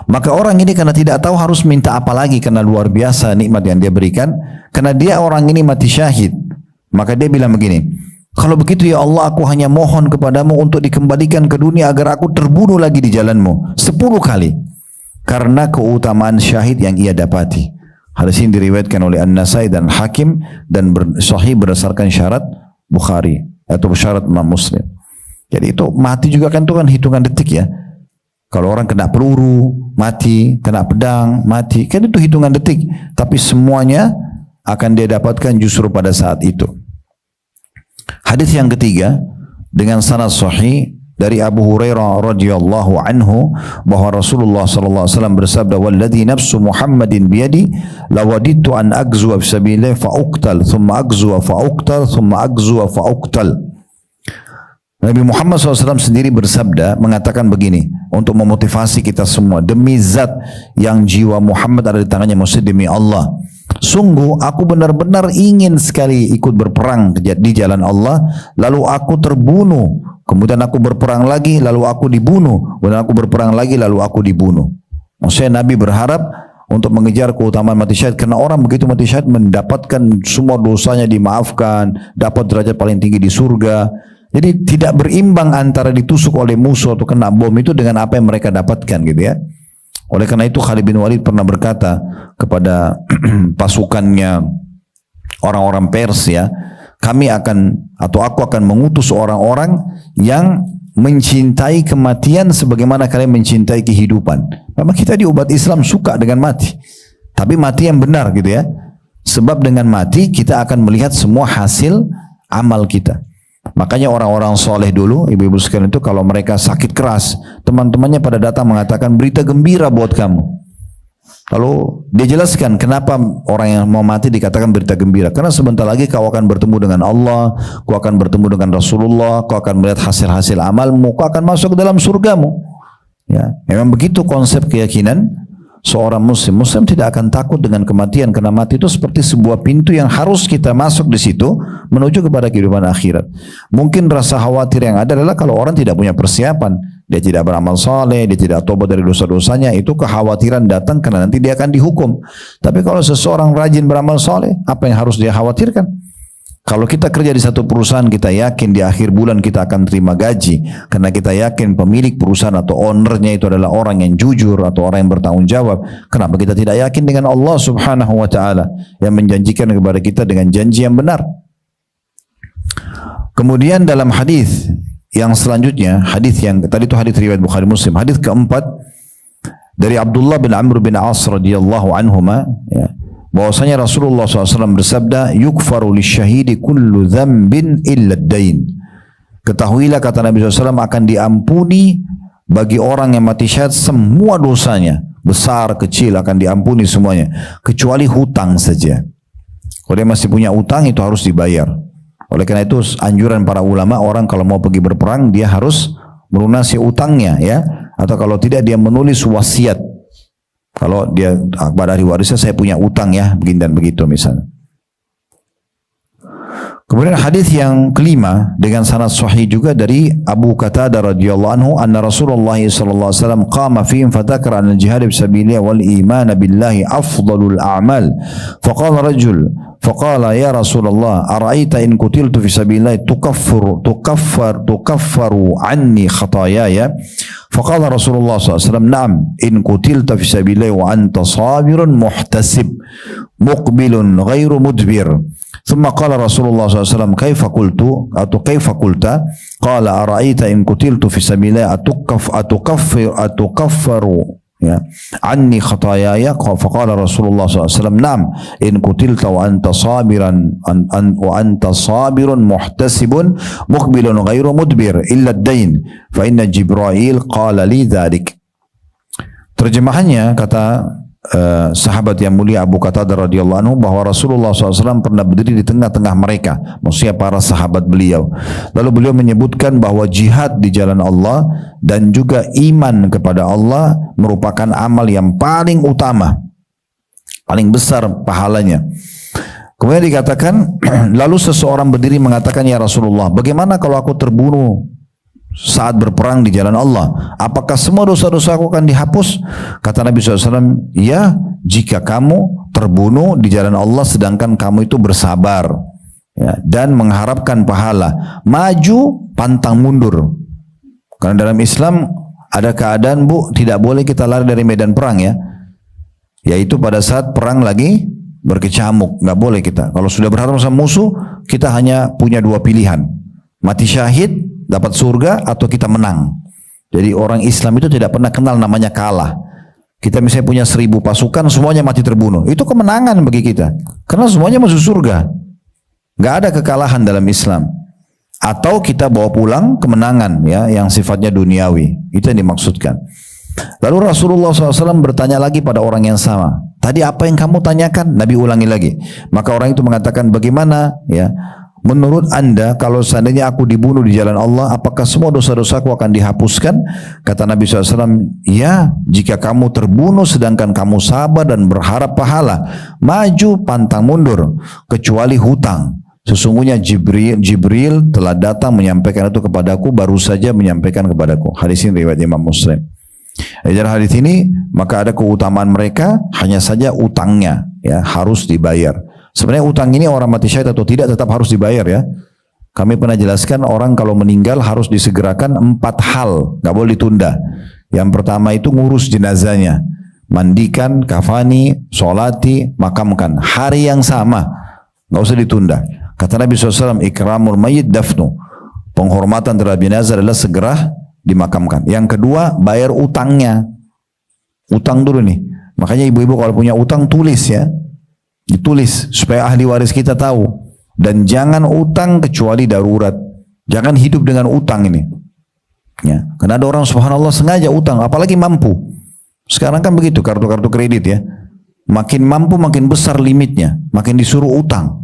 Maka orang ini karena tidak tahu harus minta apa lagi karena luar biasa nikmat yang dia berikan. Karena dia orang ini mati syahid. Maka dia bilang begini, kalau begitu ya Allah, aku hanya mohon kepadamu untuk dikembalikan ke dunia agar aku terbunuh lagi di jalanmu 10 kali. Karena keutamaan syahid yang ia dapati. Hadis ini diriwayatkan oleh An-Nasai dan Hakim dan sahih berdasarkan syarat Bukhari atau syarat Imam Muslim. Jadi itu mati juga kan itu kan hitungan detik ya. Kalau orang kena peluru, mati, kena pedang, mati. Kan itu hitungan detik. Tapi semuanya akan dia dapatkan justru pada saat itu. Hadis yang ketiga dengan sanad sahih dari Abu Hurairah radhiyallahu anhu bahwa Rasulullah sallallahu alaihi wasallam bersabda, "Walladzi nafsu Muhammadin biyadi lawadittu an agzu fi sabilillah fa uqtal thumma agzu fa uqtal thumma agzu fa uqtal." Nabi Muhammad SAW sendiri bersabda mengatakan begini untuk memotivasi kita semua, demi zat yang jiwa Muhammad ada di tangannya, maksud demi Allah, sungguh aku benar-benar ingin sekali ikut berperang di jalan Allah, lalu aku terbunuh, kemudian aku berperang lagi, lalu aku dibunuh, kemudian aku berperang lagi, lalu aku dibunuh. Maksudnya Nabi berharap untuk mengejar keutamaan mati syahid, karena orang begitu mati syahid mendapatkan semua dosanya dimaafkan, dapat derajat paling tinggi di surga. Jadi tidak berimbang antara ditusuk oleh musuh atau kena bom itu dengan apa yang mereka dapatkan gitu ya. Oleh karena itu Khalid bin Walid pernah berkata kepada pasukannya orang-orang Persia, kami akan atau aku akan mengutus orang-orang yang mencintai kematian sebagaimana kalian mencintai kehidupan. Memang kita di umat Islam suka dengan mati, tapi mati yang benar gitu ya. Sebab dengan mati kita akan melihat semua hasil amal kita. Makanya orang-orang soleh dulu, ibu-ibu sekalian itu kalau mereka sakit keras, teman-temannya pada datang mengatakan berita gembira buat kamu. Lalu dia jelaskan kenapa orang yang mau mati dikatakan berita gembira. Karena sebentar lagi kau akan bertemu dengan Allah, kau akan bertemu dengan Rasulullah, kau akan melihat hasil-hasil amalmu, kau akan masuk ke dalam surgamu. Ya, memang begitu konsep keyakinan seorang muslim. Muslim tidak akan takut dengan kematian, karena mati itu seperti sebuah pintu yang harus kita masuk di situ menuju kepada kehidupan akhirat. Mungkin rasa khawatir yang ada adalah kalau orang tidak punya persiapan, dia tidak beramal saleh, dia tidak tobat dari dosa-dosanya, itu kekhawatiran datang karena nanti dia akan dihukum. Tapi kalau seseorang rajin beramal saleh, apa yang harus dia khawatirkan? Kalau kita kerja di satu perusahaan, kita yakin di akhir bulan kita akan terima gaji. Karena kita yakin pemilik perusahaan atau ownernya itu adalah orang yang jujur atau orang yang bertanggung jawab. Kenapa kita tidak yakin dengan Allah subhanahu wa ta'ala yang menjanjikan kepada kita dengan janji yang benar? Kemudian dalam hadis yang selanjutnya, hadis yang tadi itu hadis riwayat Bukhari Muslim. Hadis keempat dari Abdullah bin Amr bin As radhiyallahu anhuma, ya, bahwasanya Rasulullah SAW bersabda, yukfaru lisyahidi kullu dzambin illa ad-dain. Ketahuilah, kata Nabi SAW, akan diampuni bagi orang yang mati syahid semua dosanya, besar kecil akan diampuni semuanya, kecuali hutang saja. Kalau dia masih punya utang itu harus dibayar. Oleh karena itu anjuran para ulama, orang kalau mau pergi berperang dia harus melunasi utangnya ya, atau kalau tidak dia menulis wasiat. Kalau dia pada ahli warisnya, saya punya utang ya, begini dan begitu misalnya. Kemudian hadis yang kelima dengan sanad sahih juga dari Abu Qatadah radhiyallahu anhu, anna Rasulullah sallallahu alaihi wasallam qama fihim fadzakara anna al-jihad fi sabilillah wal iman billahi afdalul a'mal. Faqala rajul faqala ya Rasulullah ara'aita in qutiltu fi sabilillah tukaffaru anni khataayaya. فقال رسول الله صلى الله عليه وسلم نعم إن قتلت في سبيل الله وأنت صابر محتسب مقبل غير مدبر. ثم قال رسول الله صلى الله عليه وسلم كيف قلت قال أرأيت إن قتلت في سبيل الله أتكفر عني خطاياي. فقال رسول الله صلى الله عليه وسلم نعم إن قتلت وأنت صابر محتسب مقبل غير مدبر إلا الدين فإن جبرائيل قال لي ذلك. Terjemahannya kata sahabat yang mulia Abu Qatadah radhiyallahu anhu bahwa Rasulullah SAW pernah berdiri di tengah-tengah mereka, maksudnya para sahabat beliau. Lalu beliau menyebutkan bahwa jihad di jalan Allah dan juga iman kepada Allah merupakan amal yang paling utama, paling besar pahalanya. Kemudian dikatakan, lalu seseorang berdiri mengatakan, ya Rasulullah, bagaimana kalau aku terbunuh saat berperang di jalan Allah? Apakah semua dosa-dosaku akan dihapus? Kata Nabi SAW, ya, jika kamu terbunuh di jalan Allah sedangkan kamu itu bersabar ya, dan mengharapkan pahala, maju pantang mundur. Karena dalam Islam ada keadaan tidak boleh kita lari dari medan perang ya, yaitu pada saat perang lagi berkecamuk, nggak boleh kita. Kalau sudah berhadapan sama musuh, kita hanya punya dua pilihan, mati syahid dapat surga atau kita menang. Jadi orang Islam itu tidak pernah kenal namanya kalah. Kita misalnya punya 1000 pasukan, semuanya mati terbunuh, itu kemenangan bagi kita, karena semuanya masuk surga. Gak ada kekalahan dalam Islam. Atau kita bawa pulang kemenangan ya, yang sifatnya duniawi, itu yang dimaksudkan. Lalu Rasulullah SAW bertanya lagi pada orang yang sama, tadi apa yang kamu tanyakan? Nabi ulangi lagi. Maka orang itu mengatakan, bagaimana ya, menurut anda kalau seandainya aku dibunuh di jalan Allah, apakah semua dosa-dosaku akan dihapuskan? Kata Nabi SAW, ya, jika kamu terbunuh sedangkan kamu sabar dan berharap pahala, maju pantang mundur, kecuali hutang. Sesungguhnya Jibril telah datang menyampaikan itu kepadaku, baru saja menyampaikan kepadaku. Hadis ini riwayat Imam Muslim. Dari hadis ini maka ada keutamaan mereka, hanya saja utangnya ya harus dibayar. Sebenarnya utang ini orang mati syahid atau tidak tetap harus dibayar ya. Kami pernah jelaskan orang kalau meninggal harus disegerakan 4 hal, nggak boleh ditunda. Yang pertama itu ngurus jenazahnya, mandikan, kafani, sholati, makamkan hari yang sama, nggak usah ditunda. Kata Nabi SAW, ikramul mayyit dafnu, penghormatan terhadap jenazah adalah segera dimakamkan. Yang kedua, bayar utangnya. Utang dulu nih. Makanya ibu-ibu kalau punya utang tulis ya. Ditulis supaya ahli waris kita tahu. Dan jangan utang kecuali darurat. Jangan hidup dengan utang ini. Ya. Karena ada orang subhanallah sengaja utang, apalagi mampu. Sekarang kan begitu kartu-kartu kredit ya. Makin mampu makin besar limitnya, makin disuruh utang.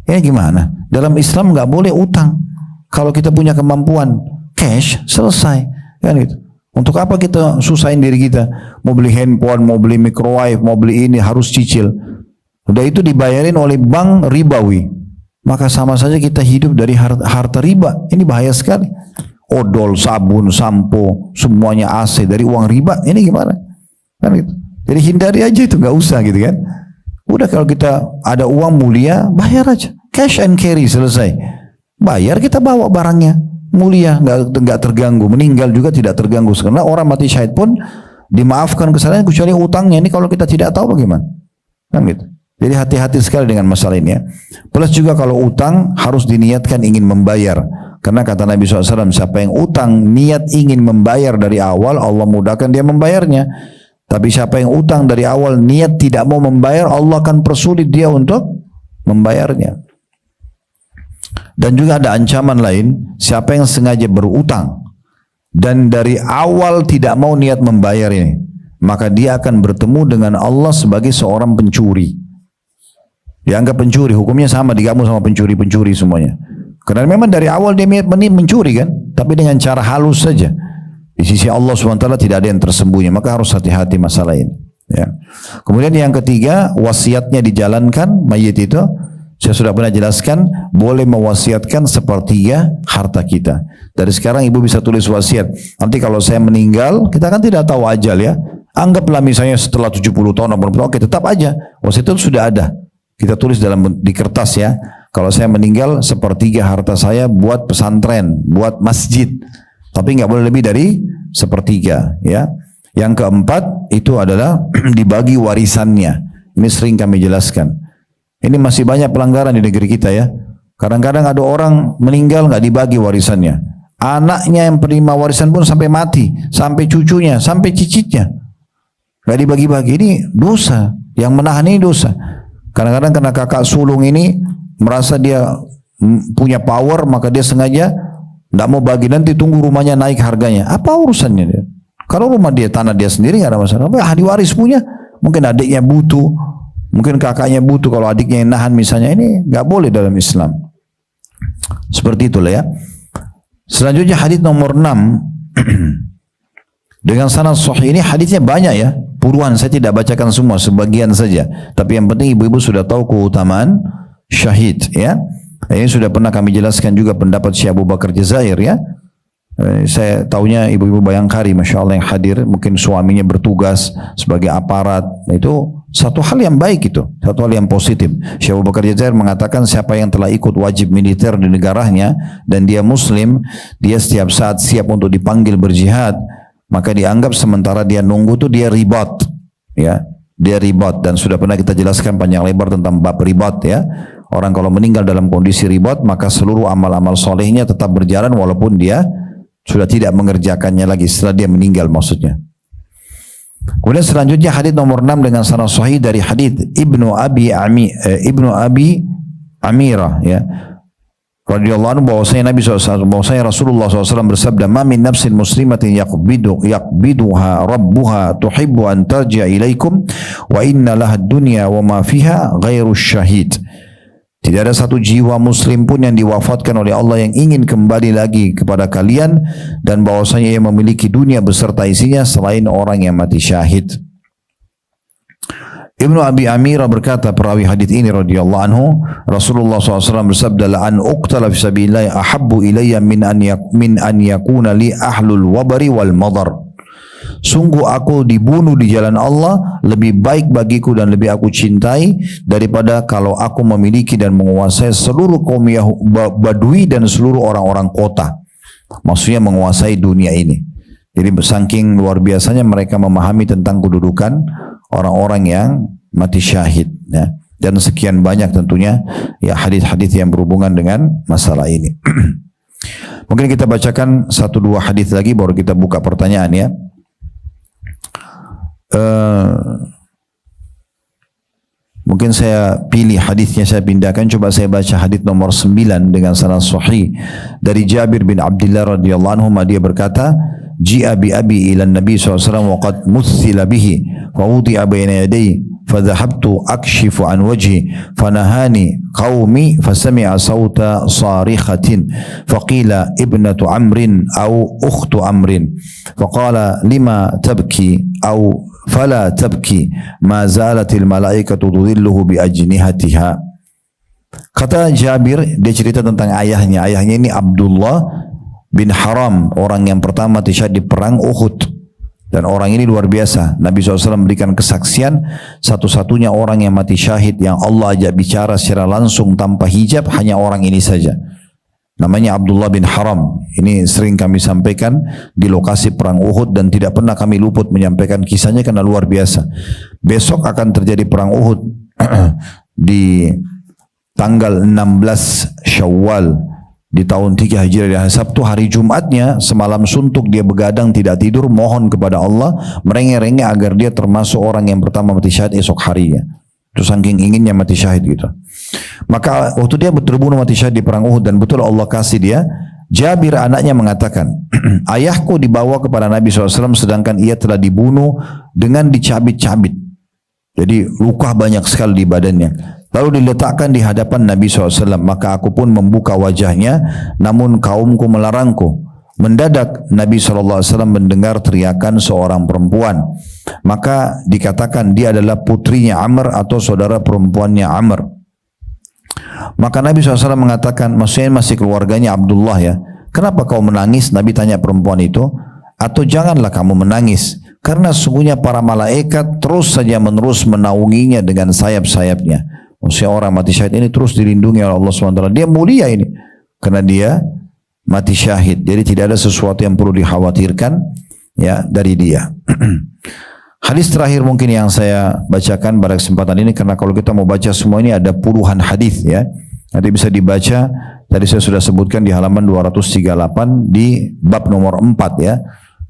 Ya gimana? Dalam Islam nggak boleh utang. Kalau kita punya kemampuan cash, selesai kan gitu. Untuk apa kita susahin diri kita, mau beli handphone, mau beli microwave, mau beli ini, harus cicil. Udah itu dibayarin oleh bank ribawi, maka sama saja kita hidup dari harta riba. Ini bahaya sekali. Odol, sabun, sampo, semuanya AC dari uang riba, ini gimana kan gitu. Jadi hindari aja itu, nggak usah gitu kan. Udah kalau kita ada uang mulia, bayar aja, cash and carry, selesai. Bayar, kita bawa barangnya mulia, nggak terganggu. Meninggal juga tidak terganggu, karena orang mati syahid pun dimaafkan kesalahan kecuali utangnya. Ini kalau kita tidak tahu bagaimana kan gitu. Jadi hati-hati sekali dengan masalah ini ya. Plus juga kalau utang harus diniatkan ingin membayar, karena kata Nabi SAW, siapa yang utang niat ingin membayar dari awal, Allah mudahkan dia membayarnya. Tapi siapa yang utang dari awal niat tidak mau membayar, Allah akan persulit dia untuk membayarnya. Dan juga ada ancaman lain, siapa yang sengaja berutang dan dari awal tidak mau niat membayar ini, maka dia akan bertemu dengan Allah sebagai seorang pencuri. Dianggap pencuri, hukumnya sama, digabung sama pencuri-pencuri semuanya. Karena memang dari awal dia mencuri kan, tapi dengan cara halus saja. Di sisi Allah SWT tidak ada yang tersembunyi, maka harus hati-hati masalah ini. Ya. Kemudian yang ketiga, wasiatnya dijalankan, mayit itu, saya sudah pernah jelaskan, boleh mewasiatkan sepertiga harta kita. Dari sekarang ibu bisa tulis wasiat. Nanti kalau saya meninggal, kita kan tidak tahu ajal ya. Anggaplah misalnya setelah 70 tahun, oke tetap aja, wasiat itu sudah ada. Kita tulis di kertas ya. Kalau saya meninggal, sepertiga harta saya buat pesantren, buat masjid. Tapi nggak boleh lebih dari sepertiga ya. Yang keempat itu adalah dibagi warisannya. Ini sering kami jelaskan. Ini masih banyak pelanggaran di negeri kita ya. Kadang-kadang ada orang meninggal nggak dibagi warisannya. Anaknya yang penerima warisan pun sampai mati, sampai cucunya, sampai cicitnya nggak dibagi-bagi. Ini dosa. Yang menahan ini dosa. Kadang-kadang karena kakak sulung ini merasa dia punya power, maka dia sengaja tidak mau bagi, nanti tunggu rumahnya naik harganya. Apa urusannya dia? Kalau rumah dia, tanah dia sendiri nggak ada masalah. Ahli waris punya, mungkin adiknya butuh, mungkin kakaknya butuh. Kalau adiknya yang nahan misalnya, ini nggak boleh dalam Islam. Seperti itulah ya. Selanjutnya hadis nomor 6 dengan sanad sahih. Ini hadisnya banyak ya, puluhan. Saya tidak bacakan semua, sebagian saja. Tapi yang penting ibu-ibu sudah tahu keutamaan syahid ya. Ini sudah pernah kami jelaskan juga pendapat Syekh Abu Bakar Jazair ya. Saya taunya ibu-ibu Bayangkari, Masya Allah, yang hadir, mungkin suaminya bertugas sebagai aparat, itu satu hal yang baik, itu satu hal yang positif. Syekh Abu Bakar Jazair mengatakan siapa yang telah ikut wajib militer di negaranya dan dia muslim, dia setiap saat siap untuk dipanggil berjihad, maka dianggap sementara dia nunggu tuh dia ribat ya, dia ribat. Dan sudah pernah kita jelaskan panjang lebar tentang bab ribat ya. Orang kalau meninggal dalam kondisi ribat, maka seluruh amal-amal solehnya tetap berjalan walaupun dia sudah tidak mengerjakannya lagi setelah dia meninggal maksudnya. Kemudian selanjutnya hadis nomor 6 dengan sanad sahih dari hadis Ibnu Abi Amirah ya, radhiyallahu anhu, bahwasanya Nabi SAW, bahwasanya Rasulullah SAW bersabda, "Ma min nafsin muslimatin yaqbiduha rabbuha tuhibbu an tarji'a ilaikum wa inna laha dunya wa ma fiha ghairu syahid." Tidak ada satu jiwa muslim pun yang diwafatkan oleh Allah yang ingin kembali lagi kepada kalian, dan bahwasanya ia memiliki dunia beserta isinya selain orang yang mati syahid. Ibnu Abi Amirah berkata, perawi hadis ini radhiyallahu anhu, Rasulullah SAW bersabda, "La an uqtala fi sabilillah ahabbu ilayya min an yakuna li ahlul wabari wal madar." Sungguh aku dibunuh di jalan Allah lebih baik bagiku dan lebih aku cintai daripada kalau aku memiliki dan menguasai seluruh kaum Badui dan seluruh orang-orang kota. Maksudnya menguasai dunia ini. Jadi saking luar biasanya mereka memahami tentang kedudukan orang-orang yang mati syahid ya. Dan sekian banyak tentunya ya hadis-hadis yang berhubungan dengan masalah ini. Mungkin kita bacakan 1-2 hadis lagi baru kita buka pertanyaan ya. Mungkin saya pilih hadisnya, saya pindahkan. Coba saya baca hadis nomor 9 dengan sanad sahih dari Jabir bin Abdullah radhiyallahu anhu. Dia berkata, "Ji'a bi abi ila Nabi SAW wa qad muthila bihi fa wudi'a bayna yadayhi فذهبت أكشف عن وجهي فنهاني قومي فسمع صوت صارخة فقيل ابنة عمرو أو أخت عمرو فقال لما تبكي أو فلا تبكي ما زالت الملائكة تظله بأجنحتها. Kata Jabir, dia cerita tentang ayahnya. Ayahnya ini Abdullah bin Haram, orang yang pertama mati syahid di perang Uhud. Dan orang ini luar biasa. Nabi SAW memberikan kesaksian, satu-satunya orang yang mati syahid yang Allah ajak bicara secara langsung tanpa hijab hanya orang ini saja. Namanya Abdullah bin Haram. Ini sering kami sampaikan di lokasi perang Uhud dan tidak pernah kami luput menyampaikan kisahnya karena luar biasa. Besok akan terjadi perang Uhud di tanggal 16 Syawal di tahun 3 Hijriah, Sabtu hari Jumatnya, semalam suntuk dia begadang tidak tidur, mohon kepada Allah, merengek-rengek agar dia termasuk orang yang pertama mati syahid esok harinya. Itu saking inginnya mati syahid gitu. Maka waktu dia terbunuh mati syahid di perang Uhud dan betul Allah kasih dia, Jabir anaknya mengatakan, ayahku dibawa kepada Nabi SAW sedangkan ia telah dibunuh dengan dicabit-cabit. Jadi luka banyak sekali di badannya. Lalu diletakkan di hadapan Nabi SAW. Maka aku pun membuka wajahnya, namun kaumku melarangku. Mendadak Nabi SAW mendengar teriakan seorang perempuan. Maka dikatakan dia adalah putrinya Amr atau saudara perempuannya Amr. Maka Nabi SAW mengatakan, maksudnya masih keluarganya Abdullah ya. Kenapa kau menangis? Nabi tanya perempuan itu. Atau janganlah kamu menangis. Karena sesungguhnya para malaikat terus saja menerus menaunginya dengan sayap-sayapnya. Maksudnya orang mati syahid ini terus dilindungi oleh Allah SWT. Dia mulia ini. Karena dia mati syahid. Jadi tidak ada sesuatu yang perlu dikhawatirkan ya dari dia. Hadis terakhir mungkin yang saya bacakan pada kesempatan ini. Karena kalau kita mau baca semua ini ada puluhan hadis ya. Nanti bisa dibaca. Tadi saya sudah sebutkan di halaman 238 di bab nomor 4 ya.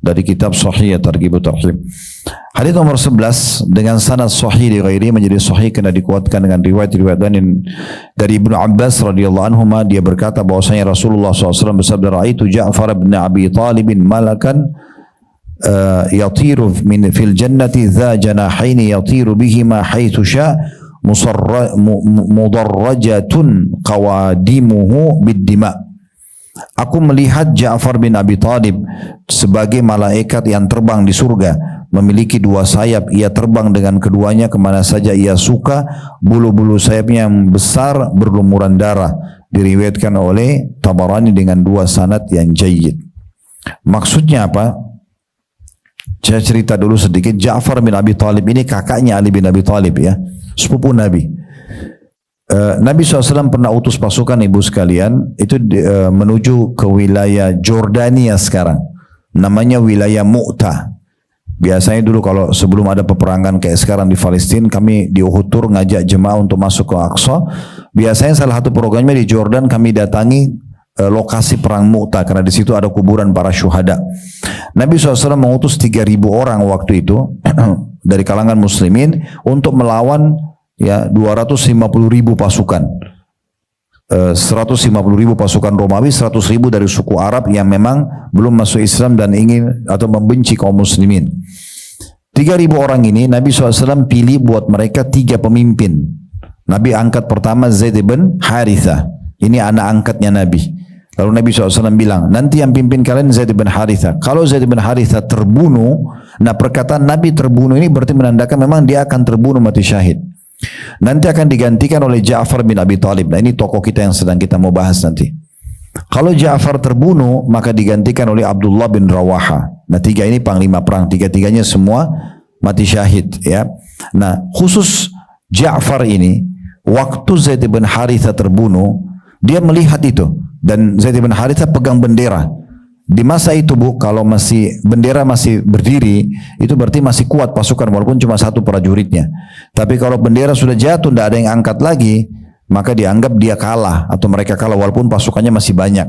Dari kitab Sahih Targhib Tarhib. Hadis nomor 11 dengan sanad sahih di ghairi menjadi sahih karena dikuatkan dengan riwayat-riwayat dan dari Ibnu Abbas radhiyallahu anhu, dia berkata bahwasanya Rasulullah SAW bersabda, "Ra'aitu Ja'far bin Abi Talib malakan yatiru min fil jannati dha janahaini yatiru bihima haitsu sya mudarrajatun qawadimuhu biddima. Aku melihat Ja'far bin Abi Thalib sebagai malaikat yang terbang di surga, memiliki dua sayap. Ia terbang dengan keduanya kemana saja ia suka. Bulu-bulu sayapnya yang besar berlumuran darah. Diriwayatkan oleh Tabarani dengan dua sanad yang jayyid. Maksudnya apa? Saya cerita dulu sedikit. Ja'far bin Abi Thalib ini kakaknya Ali bin Abi Thalib, ya, sepupu Nabi. Nabi SAW pernah utus pasukan, ibu sekalian, itu menuju ke wilayah Jordania sekarang. Namanya wilayah Mu'tah. Biasanya dulu kalau sebelum ada peperangan kayak sekarang di Palestina, kami di Uhud Tour ngajak jemaah untuk masuk ke Aqsa. Biasanya salah satu programnya di Jordan, kami datangi lokasi perang Mu'tah karena di situ ada kuburan para syuhada. Nabi SAW mengutus 3.000 orang waktu itu dari kalangan muslimin untuk melawan, ya, 250.000 pasukan, 150.000 pasukan Romawi, 100.000 dari suku Arab yang memang belum masuk Islam dan ingin atau membenci kaum muslimin. 3.000 orang ini Nabi SAW pilih buat mereka 3 pemimpin. Nabi angkat pertama Zaid bin Harithah, ini anak angkatnya Nabi. Lalu Nabi SAW bilang, nanti yang pimpin kalian Zaid bin Harithah. Kalau Zaid bin Harithah terbunuh, nah perkataan Nabi terbunuh ini berarti menandakan memang dia akan terbunuh mati syahid. Nanti akan digantikan oleh Ja'far bin Abi Thalib. Nah ini tokoh kita yang sedang kita mau bahas nanti. Kalau Ja'far terbunuh, maka digantikan oleh Abdullah bin Rawaha. Nah 3 ini panglima perang, 3-3-nya semua mati syahid, ya. Nah khusus Ja'far ini, waktu Zaid bin Harithah terbunuh, dia melihat itu. Dan Zaid bin Harithah pegang bendera. Di masa itu, Bu, kalau masih bendera masih berdiri, itu berarti masih kuat pasukan walaupun cuma 1 prajuritnya. Tapi kalau bendera sudah jatuh, tidak ada yang angkat lagi, maka dianggap dia kalah atau mereka kalah walaupun pasukannya masih banyak.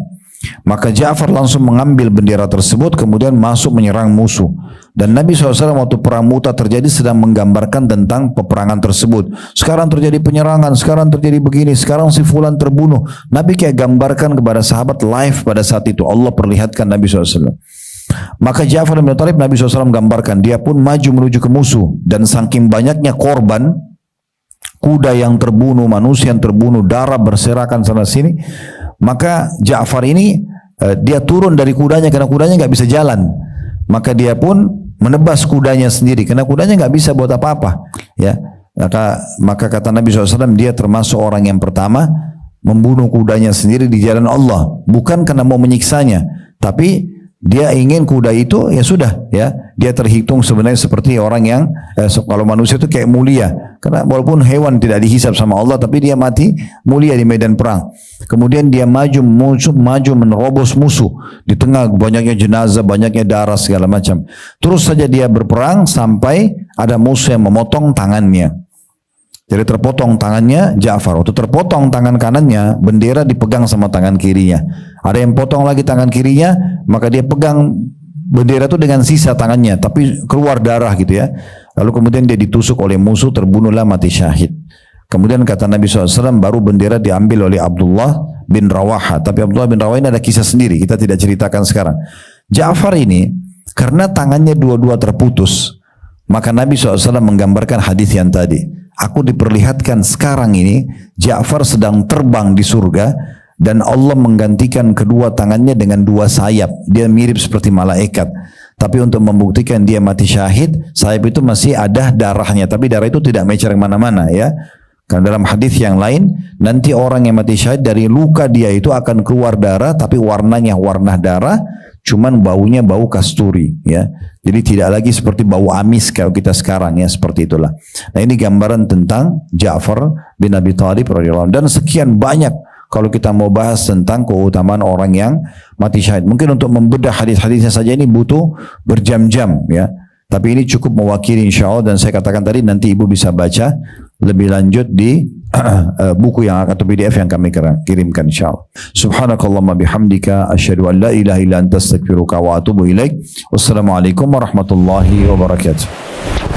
Maka Ja'far langsung mengambil bendera tersebut kemudian masuk menyerang musuh. Dan Nabi SAW waktu perang Mu'tah terjadi sedang menggambarkan tentang peperangan tersebut. Sekarang terjadi penyerangan, sekarang terjadi begini, sekarang si fulan terbunuh. Nabi kayak gambarkan kepada sahabat live pada saat itu. Allah perlihatkan Nabi SAW. Maka Ja'far bin Abi Thalib, Nabi SAW gambarkan, dia pun maju menuju ke musuh. Dan saking banyaknya korban, kuda yang terbunuh, manusia yang terbunuh, darah berserakan sana sini, maka Ja'far ini dia turun dari kudanya karena kudanya nggak bisa jalan. Maka dia pun menebas kudanya sendiri karena kudanya nggak bisa buat apa-apa. Ya, maka kata Nabi SAW, dia termasuk orang yang pertama membunuh kudanya sendiri di jalan Allah, bukan karena mau menyiksanya, tapi dia ingin kuda itu, ya sudah, ya dia terhitung sebenarnya seperti orang yang kalau manusia itu kayak mulia, karena walaupun hewan tidak dihisab sama Allah, tapi dia mati mulia di medan perang. Kemudian dia maju menerobos musuh di tengah banyaknya jenazah, banyaknya darah segala macam. Terus saja dia berperang sampai ada musuh yang memotong tangannya. Jadi terpotong tangannya Ja'far. Waktu terpotong tangan kanannya, bendera dipegang sama tangan kirinya. Ada yang potong lagi tangan kirinya, maka dia pegang bendera itu dengan sisa tangannya, tapi keluar darah gitu ya. Lalu kemudian dia ditusuk oleh musuh, terbunuhlah mati syahid. Kemudian kata Nabi SAW, baru bendera diambil oleh Abdullah bin Rawaha. Tapi Abdullah bin Rawaha ini ada kisah sendiri, kita tidak ceritakan sekarang. Ja'far ini, karena tangannya dua-dua terputus, maka Nabi SAW menggambarkan hadis yang tadi. Aku diperlihatkan sekarang ini Ja'far sedang terbang di surga dan Allah menggantikan kedua tangannya dengan 2 sayap. Dia mirip seperti malaikat. Tapi untuk membuktikan dia mati syahid, sayap itu masih ada darahnya, tapi darah itu tidak mecer kemana-mana, ya. Karena dalam hadis yang lain, nanti orang yang mati syahid dari luka dia itu akan keluar darah, tapi warnanya warna darah, cuman baunya bau kasturi, ya. Jadi tidak lagi seperti bau amis kalau kita sekarang, ya, seperti itulah. Nah ini gambaran tentang Ja'far bin Abi Thalib radhiyallahu anhu. Dan sekian banyak kalau kita mau bahas tentang keutamaan orang yang mati syahid. Mungkin untuk membedah hadis-hadisnya saja ini butuh berjam-jam, ya. Tapi ini cukup mewakili insyaAllah, dan saya katakan tadi nanti ibu bisa baca lebih lanjut di buku yang atau PDF yang kami kirimkan insyaallah. Subhanakallahumma bihamdika asyhadu an la ilaha illa anta astaghfiruka wa atubu ilaik. Wassalamualaikum warahmatullahi wabarakatuh.